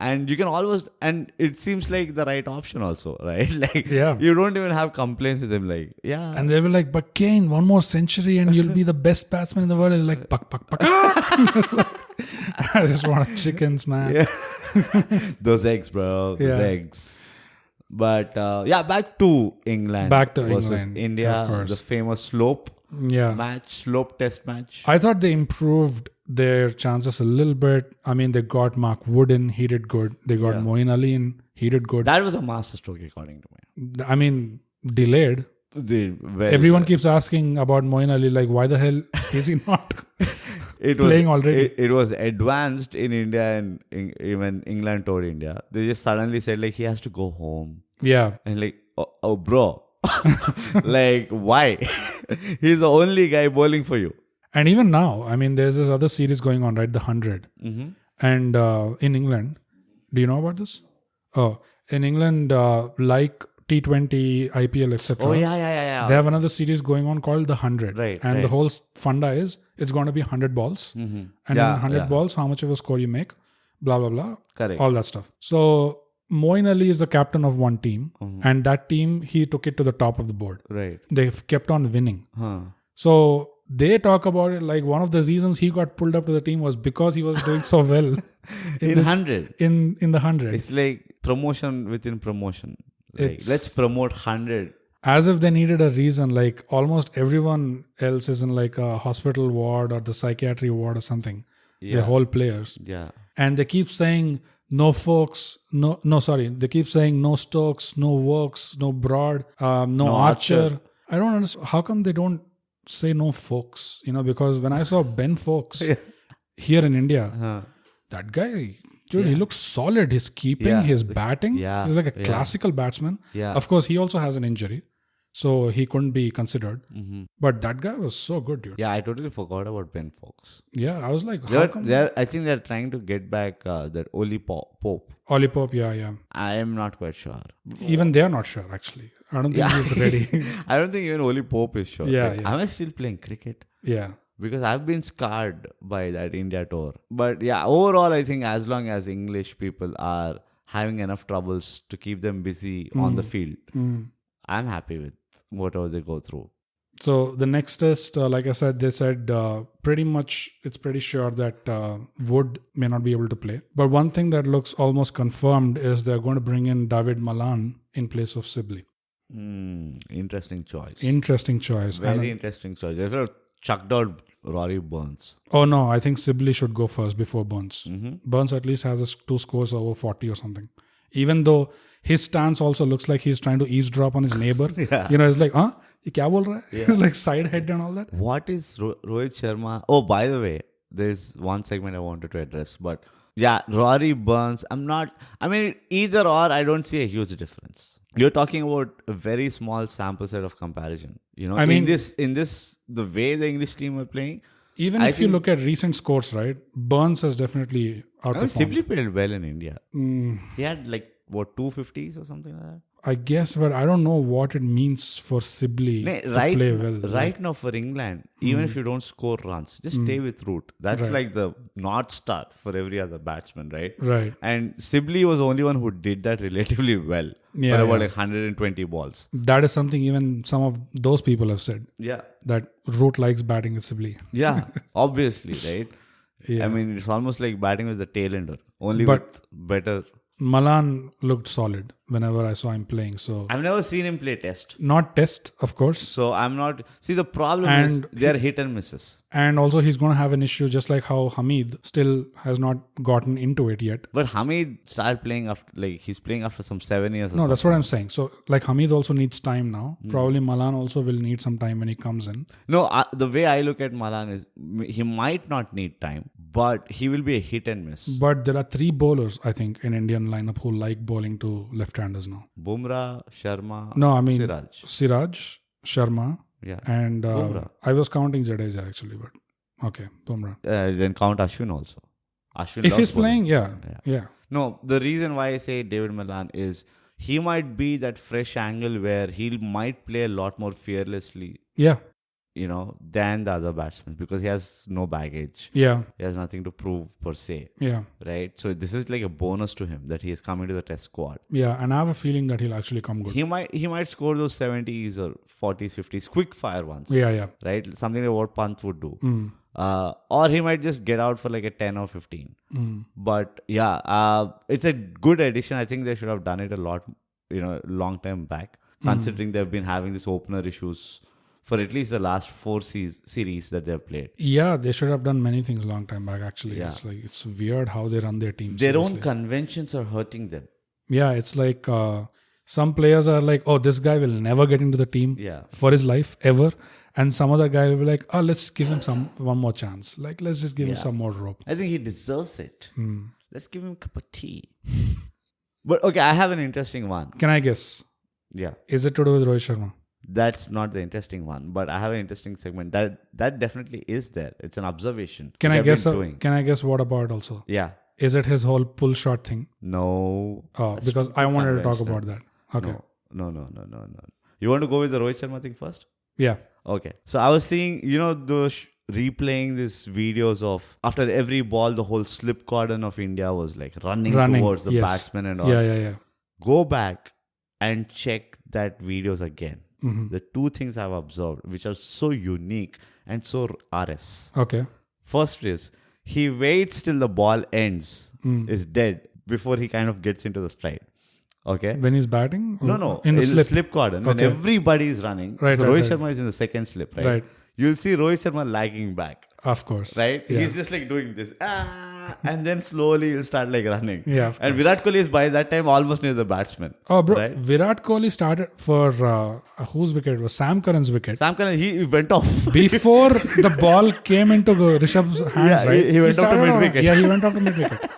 And you can always, and it seems like the right option also, right? Like, you don't even have complaints with him. Like, and they were like, but Kane, one more century and you'll be the best batsman in the world. And like, puck. I just want chickens, man. Yeah. Those eggs, bro. Those eggs. But back to England. Versus India, the famous slope test match. I thought they improved their chances a little bit. I mean, they got Mark Wood in, he did good. They got Moeen Ali in, he did good. That was a masterstroke according to me. I mean, delayed. Everyone keeps asking about Moeen Ali, like, why the hell is he not playing already? It was advanced in India, and even England told India. They just suddenly said, like, he has to go home. Yeah. And like, oh bro. Like, why? He's the only guy bowling for you. And even now, I mean, there's this other series going on, right? The 100. And in England, do you know about this? Oh, in England, like T20, IPL, etc. Oh, yeah. They have another series going on called the 100. Right. And the whole funda is, it's going to be 100 balls. And in 100 balls, how much of a score you make, blah, blah, blah. Correct. All that stuff. So Moeen Ali is the captain of one team. And that team, he took it to the top of the board. Right. They've kept on winning. So they talk about it like one of the reasons he got pulled up to the team was because he was doing so well in 100. In the 100. It's like promotion within promotion. Like, let's promote 100. As if they needed a reason. Like almost everyone else is in like a hospital ward or the psychiatry ward or something. The whole players. Yeah. And they keep saying no Folks, they keep saying no Stokes, no Works, no Broad, no Archer. I don't understand. How come they don't say no Folks? Because when I saw Ben Folks here in India, that guy, dude, he looks solid. His keeping, his batting, he was like a classical batsman. Of course, he also has an injury, so he couldn't be considered. But that guy was so good, dude. Yeah, I totally forgot about Ben Folks. Yeah, I was like, I think they're trying to get back that Ollie Pope. Ollie Pope, yeah. I am not quite sure. Even they're not sure, actually. I don't think he's ready. I don't think even Ollie Pope is sure. Yeah. Am I still playing cricket? Yeah. Because I've been scarred by that India tour. But yeah, overall, I think as long as English people are having enough troubles to keep them busy on the field, I'm happy with whatever they go through. So the next test, like I said, they said it's pretty sure that Wood may not be able to play. But one thing that looks almost confirmed is they're going to bring in David Malan in place of Sibley. Interesting choice. Very interesting choice. They have chucked out Rory Burns. Oh no, I think Sibley should go first before Burns. Burns at least has 2 scores over 40 or something. Even though his stance also looks like he's trying to eavesdrop on his neighbor. It's like, ye kya bol raha hai? He's like side head and all that. What is Rohit Sharma? Oh, by the way, there's one segment I wanted to address, but yeah, Rory Burns, either or, I don't see a huge difference. You're talking about a very small sample set of comparison. In this, the way the English team are playing. Even if you look at recent scores, right? Burns has definitely outperformed. Simply played well in India. He had 250s or something like that? I guess, but I don't know what it means for Sibley to play well. Right now for England, even if you don't score runs, just stay with Root. That's like the North Star for every other batsman, right? Right. And Sibley was the only one who did that relatively well for about 120 balls. That is something even some of those people have said. Yeah. That Root likes batting with Sibley. Yeah, obviously, right? Yeah. It's almost like batting with the tail ender, only with better Malan looked solid whenever I saw him playing. So I've never seen him play test. not test, of course. So I'm not... See, the problem is And they're hit and misses. And also he's going to have an issue just like how Hamid still has not gotten into it yet. But Hamid started playing after... Like, he's playing after some 7 years or No, something. that's what I'm saying. So like Hamid also needs time now. Probably Malan also will need some time when he comes in. No, the way I look at Malan is he might not need time, but he will be a hit and miss. But there are 3 bowlers, I think, in Indian lineup who like bowling to left-handers now. Bumrah, Sharma, No, I mean Siraj. Sharma, Yeah. and Bumrah. I was counting Jadeja actually, but okay, Bumrah. Then count Ashwin also. Ashwin If loves he's bowling. playing, yeah. No, the reason why I say David Malan is he might be that fresh angle where he might play a lot more fearlessly, Yeah, than the other batsmen because he has no baggage. yeah, He has nothing to prove per se, yeah. right? So this is like a bonus to him that he is coming to the test squad. Yeah, and I have a feeling that he'll actually come good. He might score those 70s or 40s, 50s, quick fire ones. Yeah. Right? Something like what Pant would do. Mm. Or he might just get out for like a 10 or 15. Mm. But yeah, it's a good addition. I think they should have done it a lot, long time back, considering they've been having this opener issues for at least the last 4 series that they've played. Yeah, they should have done many things long time back actually. Yeah. It's weird how they run their teams. Their seriously. own conventions are hurting them. Yeah, it's like some players are like, oh, this guy will never get into the team Yeah. for his life ever. And some other guy will be like, oh, let's give him one more chance. Like, let's just give him some more rope. I think he deserves it. Let's give him a cup of tea. But okay, I have an interesting one. Can I guess? Yeah. Is it to do with Rohit Sharma? That's not the interesting one, but I have an interesting segment that definitely is there. It's an observation. Can which I I've guess? been doing. Can I guess what about also? Yeah. Is it his whole pull shot thing? No. Oh, That's because I wanted to talk conventional. about that. Okay. No. You want to go with the Rohit Sharma thing first? Yeah. Okay. So I was seeing, those replaying these videos of after every ball, the whole slip cordon of India was like running towards the batsman and all. Yeah. Go back and check that videos again. Mm-hmm. The 2 things I've observed, which are so unique and so RS. Okay. First is, he waits till the ball ends, is dead, before he kind of gets into the stride. Okay? When he's batting? No. In the slip cordon. When Okay. everybody is running. Right, so right, Rohit right. Sharma is in the second slip, right? Right. You'll see Rohit Sharma lagging back. Of course. Right? Yeah. He's just like doing this. And then slowly he'll start like running. Yeah, of and course. Virat Kohli is by that time almost near the batsman. Oh, bro. Right? Virat Kohli started for whose wicket? It was Sam Curran's wicket. Sam Curran, he went off. Before the ball came into Rishabh's hands, Yeah, right? he went up to started mid-wicket. Yeah, he went up to mid-wicket.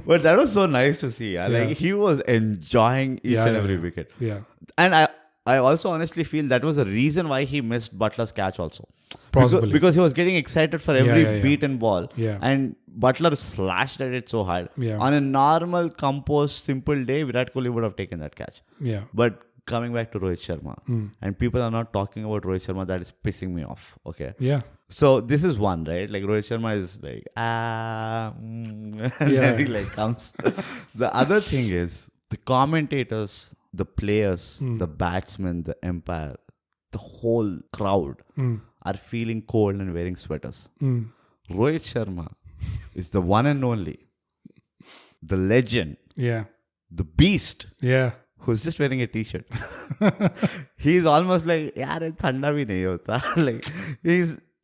But that was so nice to see. Yeah? Like he was enjoying each and every wicket. Yeah. And I also honestly feel that was the reason why he missed Butler's catch also. Possibly. Because he was getting excited for every beaten ball. Yeah. And Butler slashed at it so hard. Yeah. On a normal, composed, simple day, Virat Kohli would have taken that catch. Yeah. But coming back to Rohit Sharma, and people are not talking about Rohit Sharma, that is pissing me off. Okay. Yeah. So this is one, right? Like Rohit Sharma is like, and then he like comes. The other thing is the commentators, the players, the batsmen, the umpire, the whole crowd are feeling cold and wearing sweaters. Rohit Sharma is the one and only, the legend, Yeah. the beast, Yeah. who's just wearing a t-shirt. He's almost like, yaar, thanda bhi nahi hota. Like,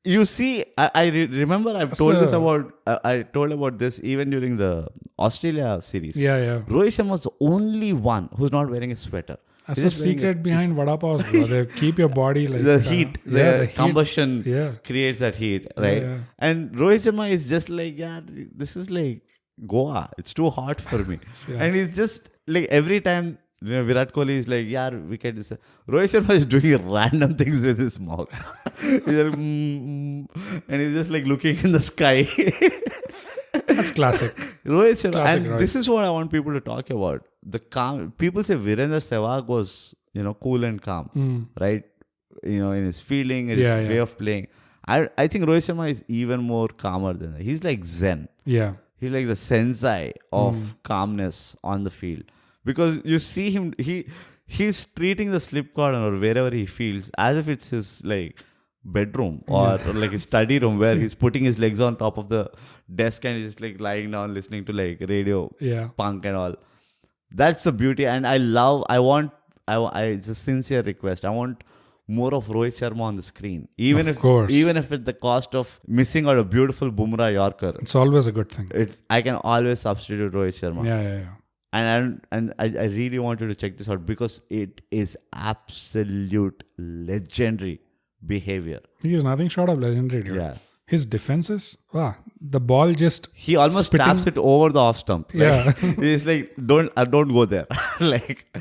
you see, I remember I've told this about, I told about this even during the Australia series. Yeah. Rohit Sharma was the only one who's not wearing a sweater. That's He's the just wearing secret behind vada pavs, bro. They keep your body like... the heat, the heat. combustion Yeah. creates that heat, right? Yeah. And Rohit Sharma is just like, yeah, this is like Goa. It's too hot for me. Yeah. And he's just like every time Virat Kohli is like, yeah, wicket is... Rohit Sharma is doing random things with his mouth. He's like, and he's just like looking in the sky. That's classic. Rohit Sharma. Classic And Rohit. this is what I want people to talk about. The calm. People say Virendra Sehwag was, cool and calm, right? In his feeling, in his way of playing. I think Rohit Sharma is even more calmer than that. He's like Zen. Yeah. He's like the sensei of calmness on the field. Because you see him, he's treating the slip cordon or wherever he feels as if it's his like bedroom or like his study room where he's putting his legs on top of the desk and he's just like lying down listening to like radio punk and all. That's the beauty. And it's a sincere request. I want more of Rohit Sharma on the screen. Even if at the cost of missing out a beautiful Bumrah Yorker. It's always a good thing. I can always substitute Rohit Sharma. Yeah. And I really wanted to check this out because it is absolute legendary behavior. He is nothing short of legendary, dude. Yeah. His defenses, the ball just... He almost taps it over the off stump. Like, he's like, don't go there. Like...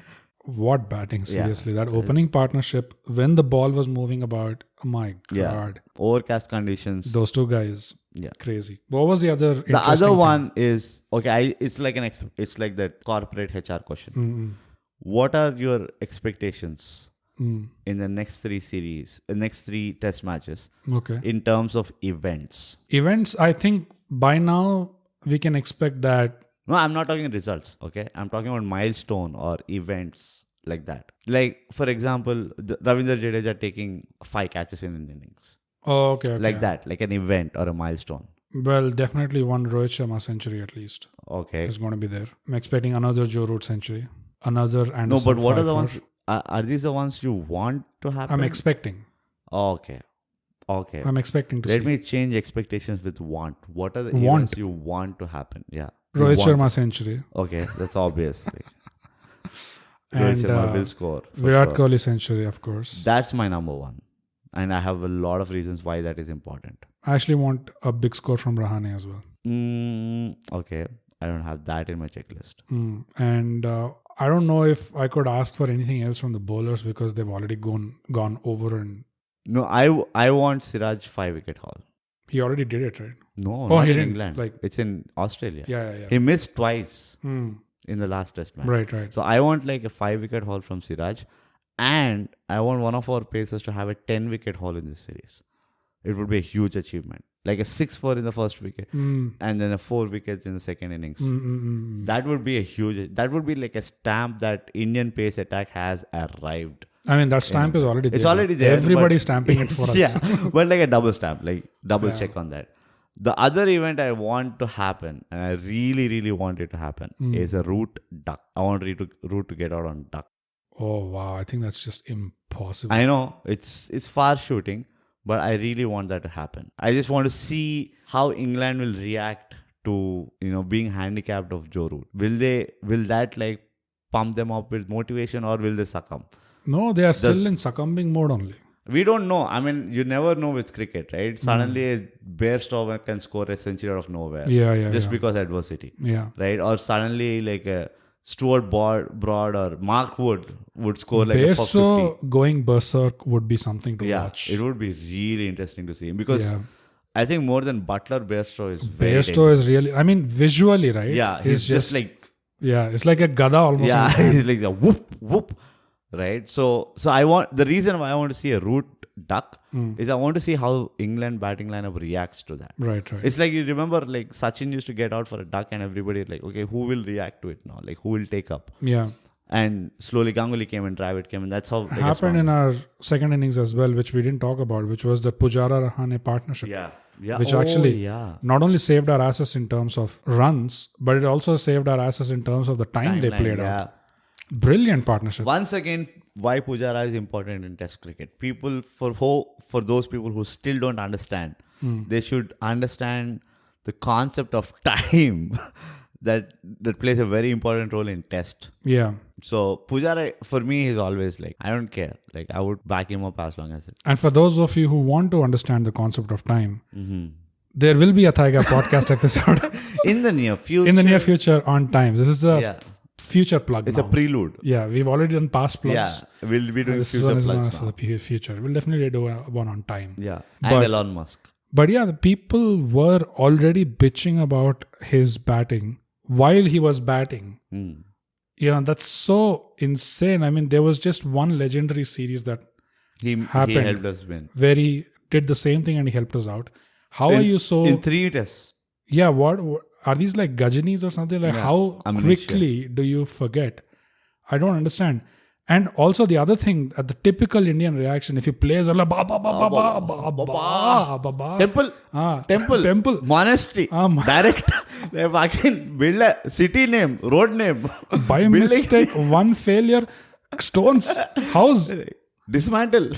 What batting, seriously. That opening partnership, when the ball was moving about, oh my God. Overcast conditions. Those two guys, crazy. What was the other The other one is, it's like that corporate HR question. Mm-hmm. What are your expectations in the next 3 series, the next 3 test matches, in terms of events? Events, I think by now we can expect that. No, I'm not talking results, okay? I'm talking about milestone or events like that. Like, for example, Ravindra Jadeja taking 5 catches in an innings. Oh, okay. Like that, like an event or a milestone. Well, definitely one Rohit Sharma century at least. Okay. Is going to be there. I'm expecting another Joe Root century. Another Anderson. No, but what are the ones... Are these the ones you want to happen? I'm expecting. Okay. I'm expecting to see. Let me change expectations with want. What are the events you want to happen? Yeah. Rohit Sharma century. Okay, that's obvious. And Rohit Sharma will score. Virat Kohli century, of course. That's my number 1. And I have a lot of reasons why that is important. I actually want a big score from Rahane as well. Okay. I don't have that in my checklist. And I don't know if I could ask for anything else from the bowlers because they've already gone over and... No, I want Siraj 5-wicket haul. He already did it, right? No, not in England. Like, it's in Australia. Yeah. He missed twice in the last test match. Right. So I want like a 5-wicket haul from Siraj, and I want one of our pacers to have a 10-wicket haul in this series. It would be a huge achievement. Like a 6-4 in the first wicket and then a 4-wicket in the second innings. That would be that would be like a stamp that Indian pace attack has arrived. I mean, that stamp is already there. It's already there. Everybody's stamping it for us. Yeah, but like a double stamp, like double check on that. The other event I want to happen, and I really, really want it to happen, is a root duck. I want root to get out on duck. Oh, wow. I think that's just impossible. I know. It's far shooting, but I really want that to happen. I just want to see how England will react to, being handicapped of Joe Root. Will that like pump them up with motivation, or will they succumb? No, they are still in succumbing mode only. We don't know. I mean, you never know with cricket, right? Suddenly, a Bairstow can score a century out of nowhere. Just because adversity. Yeah. Right? Or suddenly, like a Stuart Broad or Mark Wood would score like a 450. Going berserk would be something to watch. It would be really interesting to see. Because I think more than Butler, Bairstow is very Bairstow is really... I mean, visually, right? Yeah. He's just like... Yeah. It's like a gada almost. Yeah. He's like a whoop, whoop. Right, so the reason why I want to see a root duck is I want to see how England batting lineup reacts to that. Right. It's like, you remember, like Sachin used to get out for a duck, and everybody like, okay, who will react to it now? Like, who will take up? Yeah. And slowly Ganguly came and Dravid came, and that's how it happened in our second innings as well, which we didn't talk about, which was the Pujara-Rahane partnership. Yeah. Which not only saved our asses in terms of runs, but it also saved our asses in terms of the time they played out. Brilliant partnership. Once again, why Pujara is important in Test cricket. People, for those people who still don't understand, they should understand the concept of time that plays a very important role in Test. Yeah. So Pujara, for me, is always like, I don't care. Like, I would back him up as long as it. And for those of you who want to understand the concept of time, there will be a ThyGap podcast episode in the near future. On time. This is a future plug. It's a prelude. Yeah, we've already done past plugs. Yeah, we'll be doing this future plugs now. For the future. We'll definitely do one on time. Yeah, and Elon Musk. But yeah, the people were already bitching about his batting while he was batting. Yeah, that's so insane. I mean, there was just one legendary series that happened. He helped us win. Where he did the same thing and he helped us out. How are you so... In 3 tests. Yeah, what are these like Gajanis or something? Like how quickly do you forget? I don't understand. And also the other thing, the typical Indian reaction, if he plays, ba ba ba ba ba ba ba ba, temple, monastery, direct, they fucking build a city name, road name, by mistake, one failure, stones, house, dismantle,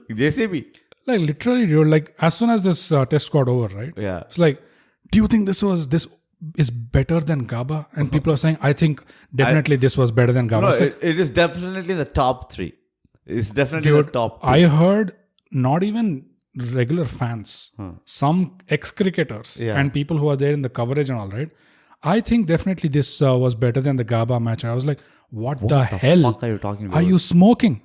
JCB. Like literally, dude, like as soon as this test got over, right? Yeah. It's like, do you think this is better than Gabba? And people are saying, I think definitely this was better than Gabba. No, like, it is definitely the top 3. It's definitely the top 2. I heard not even regular fans, some ex-cricketers and people who are there in the coverage and all, right? I think definitely this was better than the Gabba match. And I was like, what the hell fuck are you talking about? Are you smoking?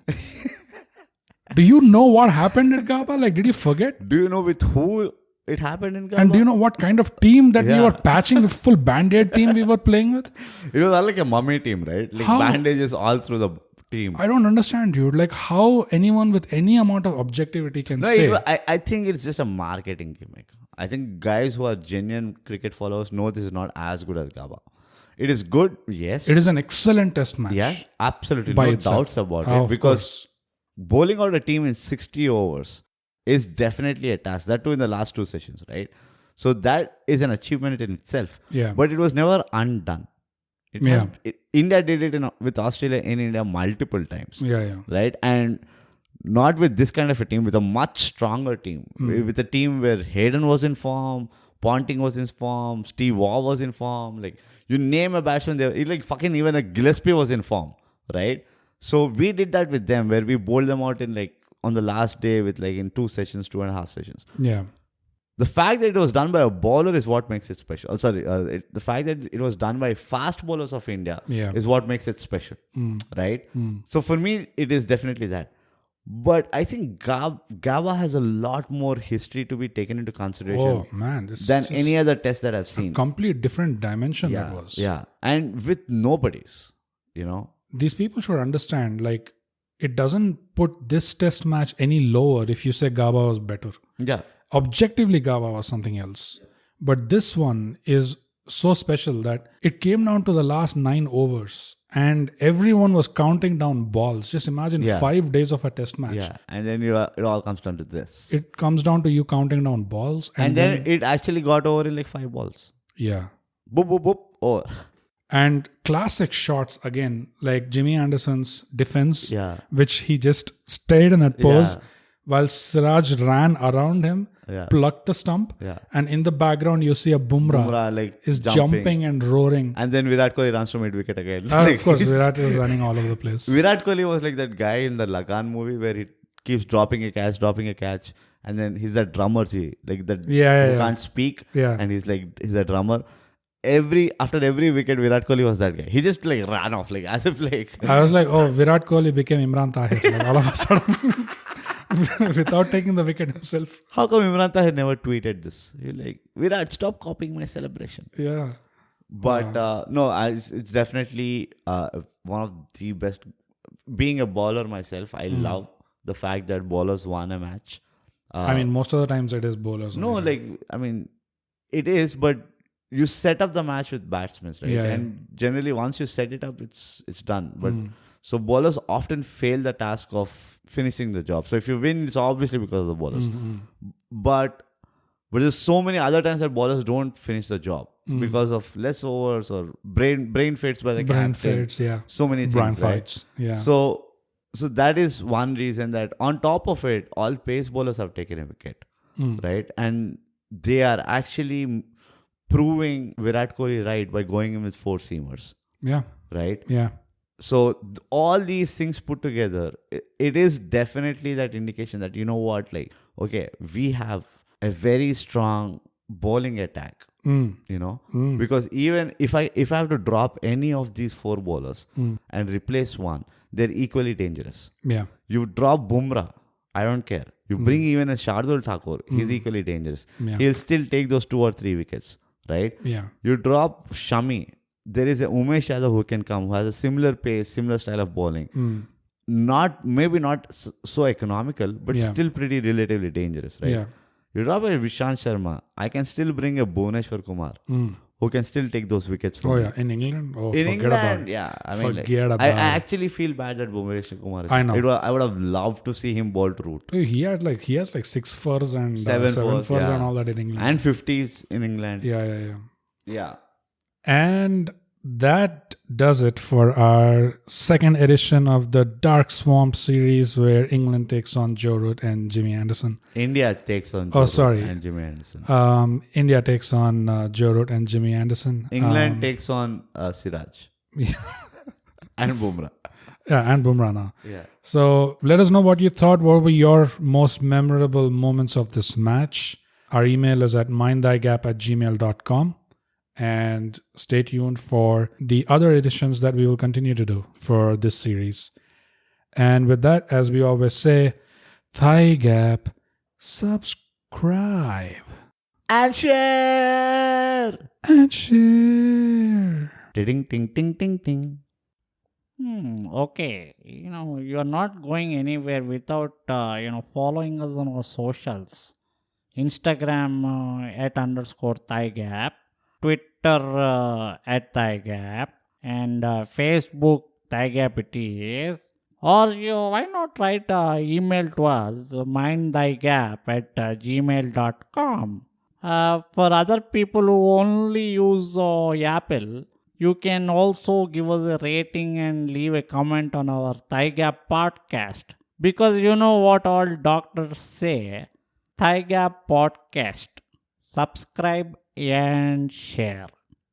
Do you know what happened at Gabba? Like, did you forget? Do you know with who it happened in Gabba? And do you know what kind of team that we were patching, with full band-aid team we were playing with? It was all like a mummy team, right? Like bandages all through the team. I don't understand, dude. Like how anyone with any amount of objectivity can say. I think it's just a marketing gimmick. I think guys who are genuine cricket followers know this is not as good as Gabba. It is good, yes. It is an excellent test match. Yeah, absolutely. By No itself. doubts about it. Because bowling out a team in 60 overs is definitely a task. That too in the last 2 sessions, right? So that is an achievement in itself. Yeah. But it was never undone. India did it with Australia in India multiple times. Yeah. Right? And not with this kind of a team, with a much stronger team. With a team where Hayden was in form, Ponting was in form, Steve Waugh was in form. Like, you name a batsman, like fucking even a Gillespie was in form. Right? So we did that with them, where we bowled them out in like on the last day with like in 2 sessions, 2.5 sessions. Yeah. The fact that it was done by a bowler is what makes it special. The fact that it was done by fast bowlers of India is what makes it special. Right? So for me, it is definitely that. But I think Gabba has a lot more history to be taken into consideration than any other test that I've seen. A complete different dimension that was. Yeah. And with nobodies, you know. These people should understand, like, it doesn't put this test match any lower if you say Gabba was better. Yeah. Objectively, Gabba was something else. But this one is so special that it came down to the last 9 overs and everyone was counting down balls. Just imagine 5 days of a test match. Yeah. And then it all comes down to this. It comes down to you counting down balls. And then it actually got over in like 5 balls. Yeah. Boop, boop, boop, over. And classic shots again, like Jimmy Anderson's defense, which he just stayed in that pose while Siraj ran around him, plucked the stump, and in the background you see a Bumrah like is jumping and roaring. And then Virat Kohli runs to mid-wicket again. Of course, Virat is running all over the place. Virat Kohli was like that guy in the Lagan movie where he keeps dropping a catch, and then he's that drummer, who can't speak, and he's a drummer. After every wicket, Virat Kohli was that guy. He just like ran off, like as if like. I was like, oh, Virat Kohli became Imran Tahir, like all of a sudden, without taking the wicket himself. How come Imran Tahir never tweeted this? He's like, Virat, stop copying my celebration. Yeah. But it's definitely one of the best. Being a bowler myself, I love the fact that bowlers won a match. I mean, most of the times it is bowlers. It is, but you set up the match with batsmen, right? Yeah, and generally, once you set it up, it's done. But so bowlers often fail the task of finishing the job. So if you win, it's obviously because of the bowlers. But there's so many other times that bowlers don't finish the job because of less overs or brain fades by the captain. Fades, yeah. So many things, Brain right? fights, yeah. So that is one reason that on top of it, all pace bowlers have taken a wicket, right? And they are actually proving Virat Kohli right by going in with 4 seamers. Yeah. Right? Yeah. So all these things put together, it is definitely that indication that, you know what, like, okay, we have a very strong bowling attack, you know, because even if I have to drop any of these 4 bowlers and replace one, they're equally dangerous. Yeah. You drop Bumrah, I don't care. You bring even a Shardul Thakur, he's equally dangerous. Yeah. He'll still take those 2 or 3 wickets. Right? Yeah. You drop Shami. There is a Umesh Yadav who can come, who has a similar pace, similar style of bowling. Maybe not so economical, but still pretty relatively dangerous, right? Yeah. You drop a Vishant Sharma. I can still bring a Bhuvneshwar Kumar, who can still take those wickets from Oh him. yeah, in England? Oh, In forget England, about it. yeah. I mean, Forget I about it. actually feel bad that Bhuvneshwar Kumar is. I know. I would have loved to see him bowl to root. He has like 6 fours and Seven 7 fours, fours yeah. and all that in England. And 50s in England. Yeah. Yeah. And that does it for our second edition of the DarkSwamp series, where England takes on Joe Root and Jimmy Anderson. India takes on Oh, sorry. and Jimmy Anderson. India takes on Joe Root and Jimmy Anderson. England takes on Siraj. And Bumrah. Yeah, and Bumrah now. Yeah. So let us know what you thought. What were your most memorable moments of this match? Our email is at mindthygap@gmail.com. And stay tuned for the other editions that we will continue to do for this series. And with that, as we always say, ThyGap, subscribe. And share. And share. Ting, ting, ting, ting, ting. Okay. You are not going anywhere without, following us on our socials. Instagram @_ThyGap. Twitter @ThyGap. And Facebook ThyGap it is. Or why not write email to us, mindthygap@gmail.com. For other people who only use Apple, you can also give us a rating and leave a comment on our ThyGap podcast. Because you know what all doctors say, ThyGap podcast. Subscribe and share.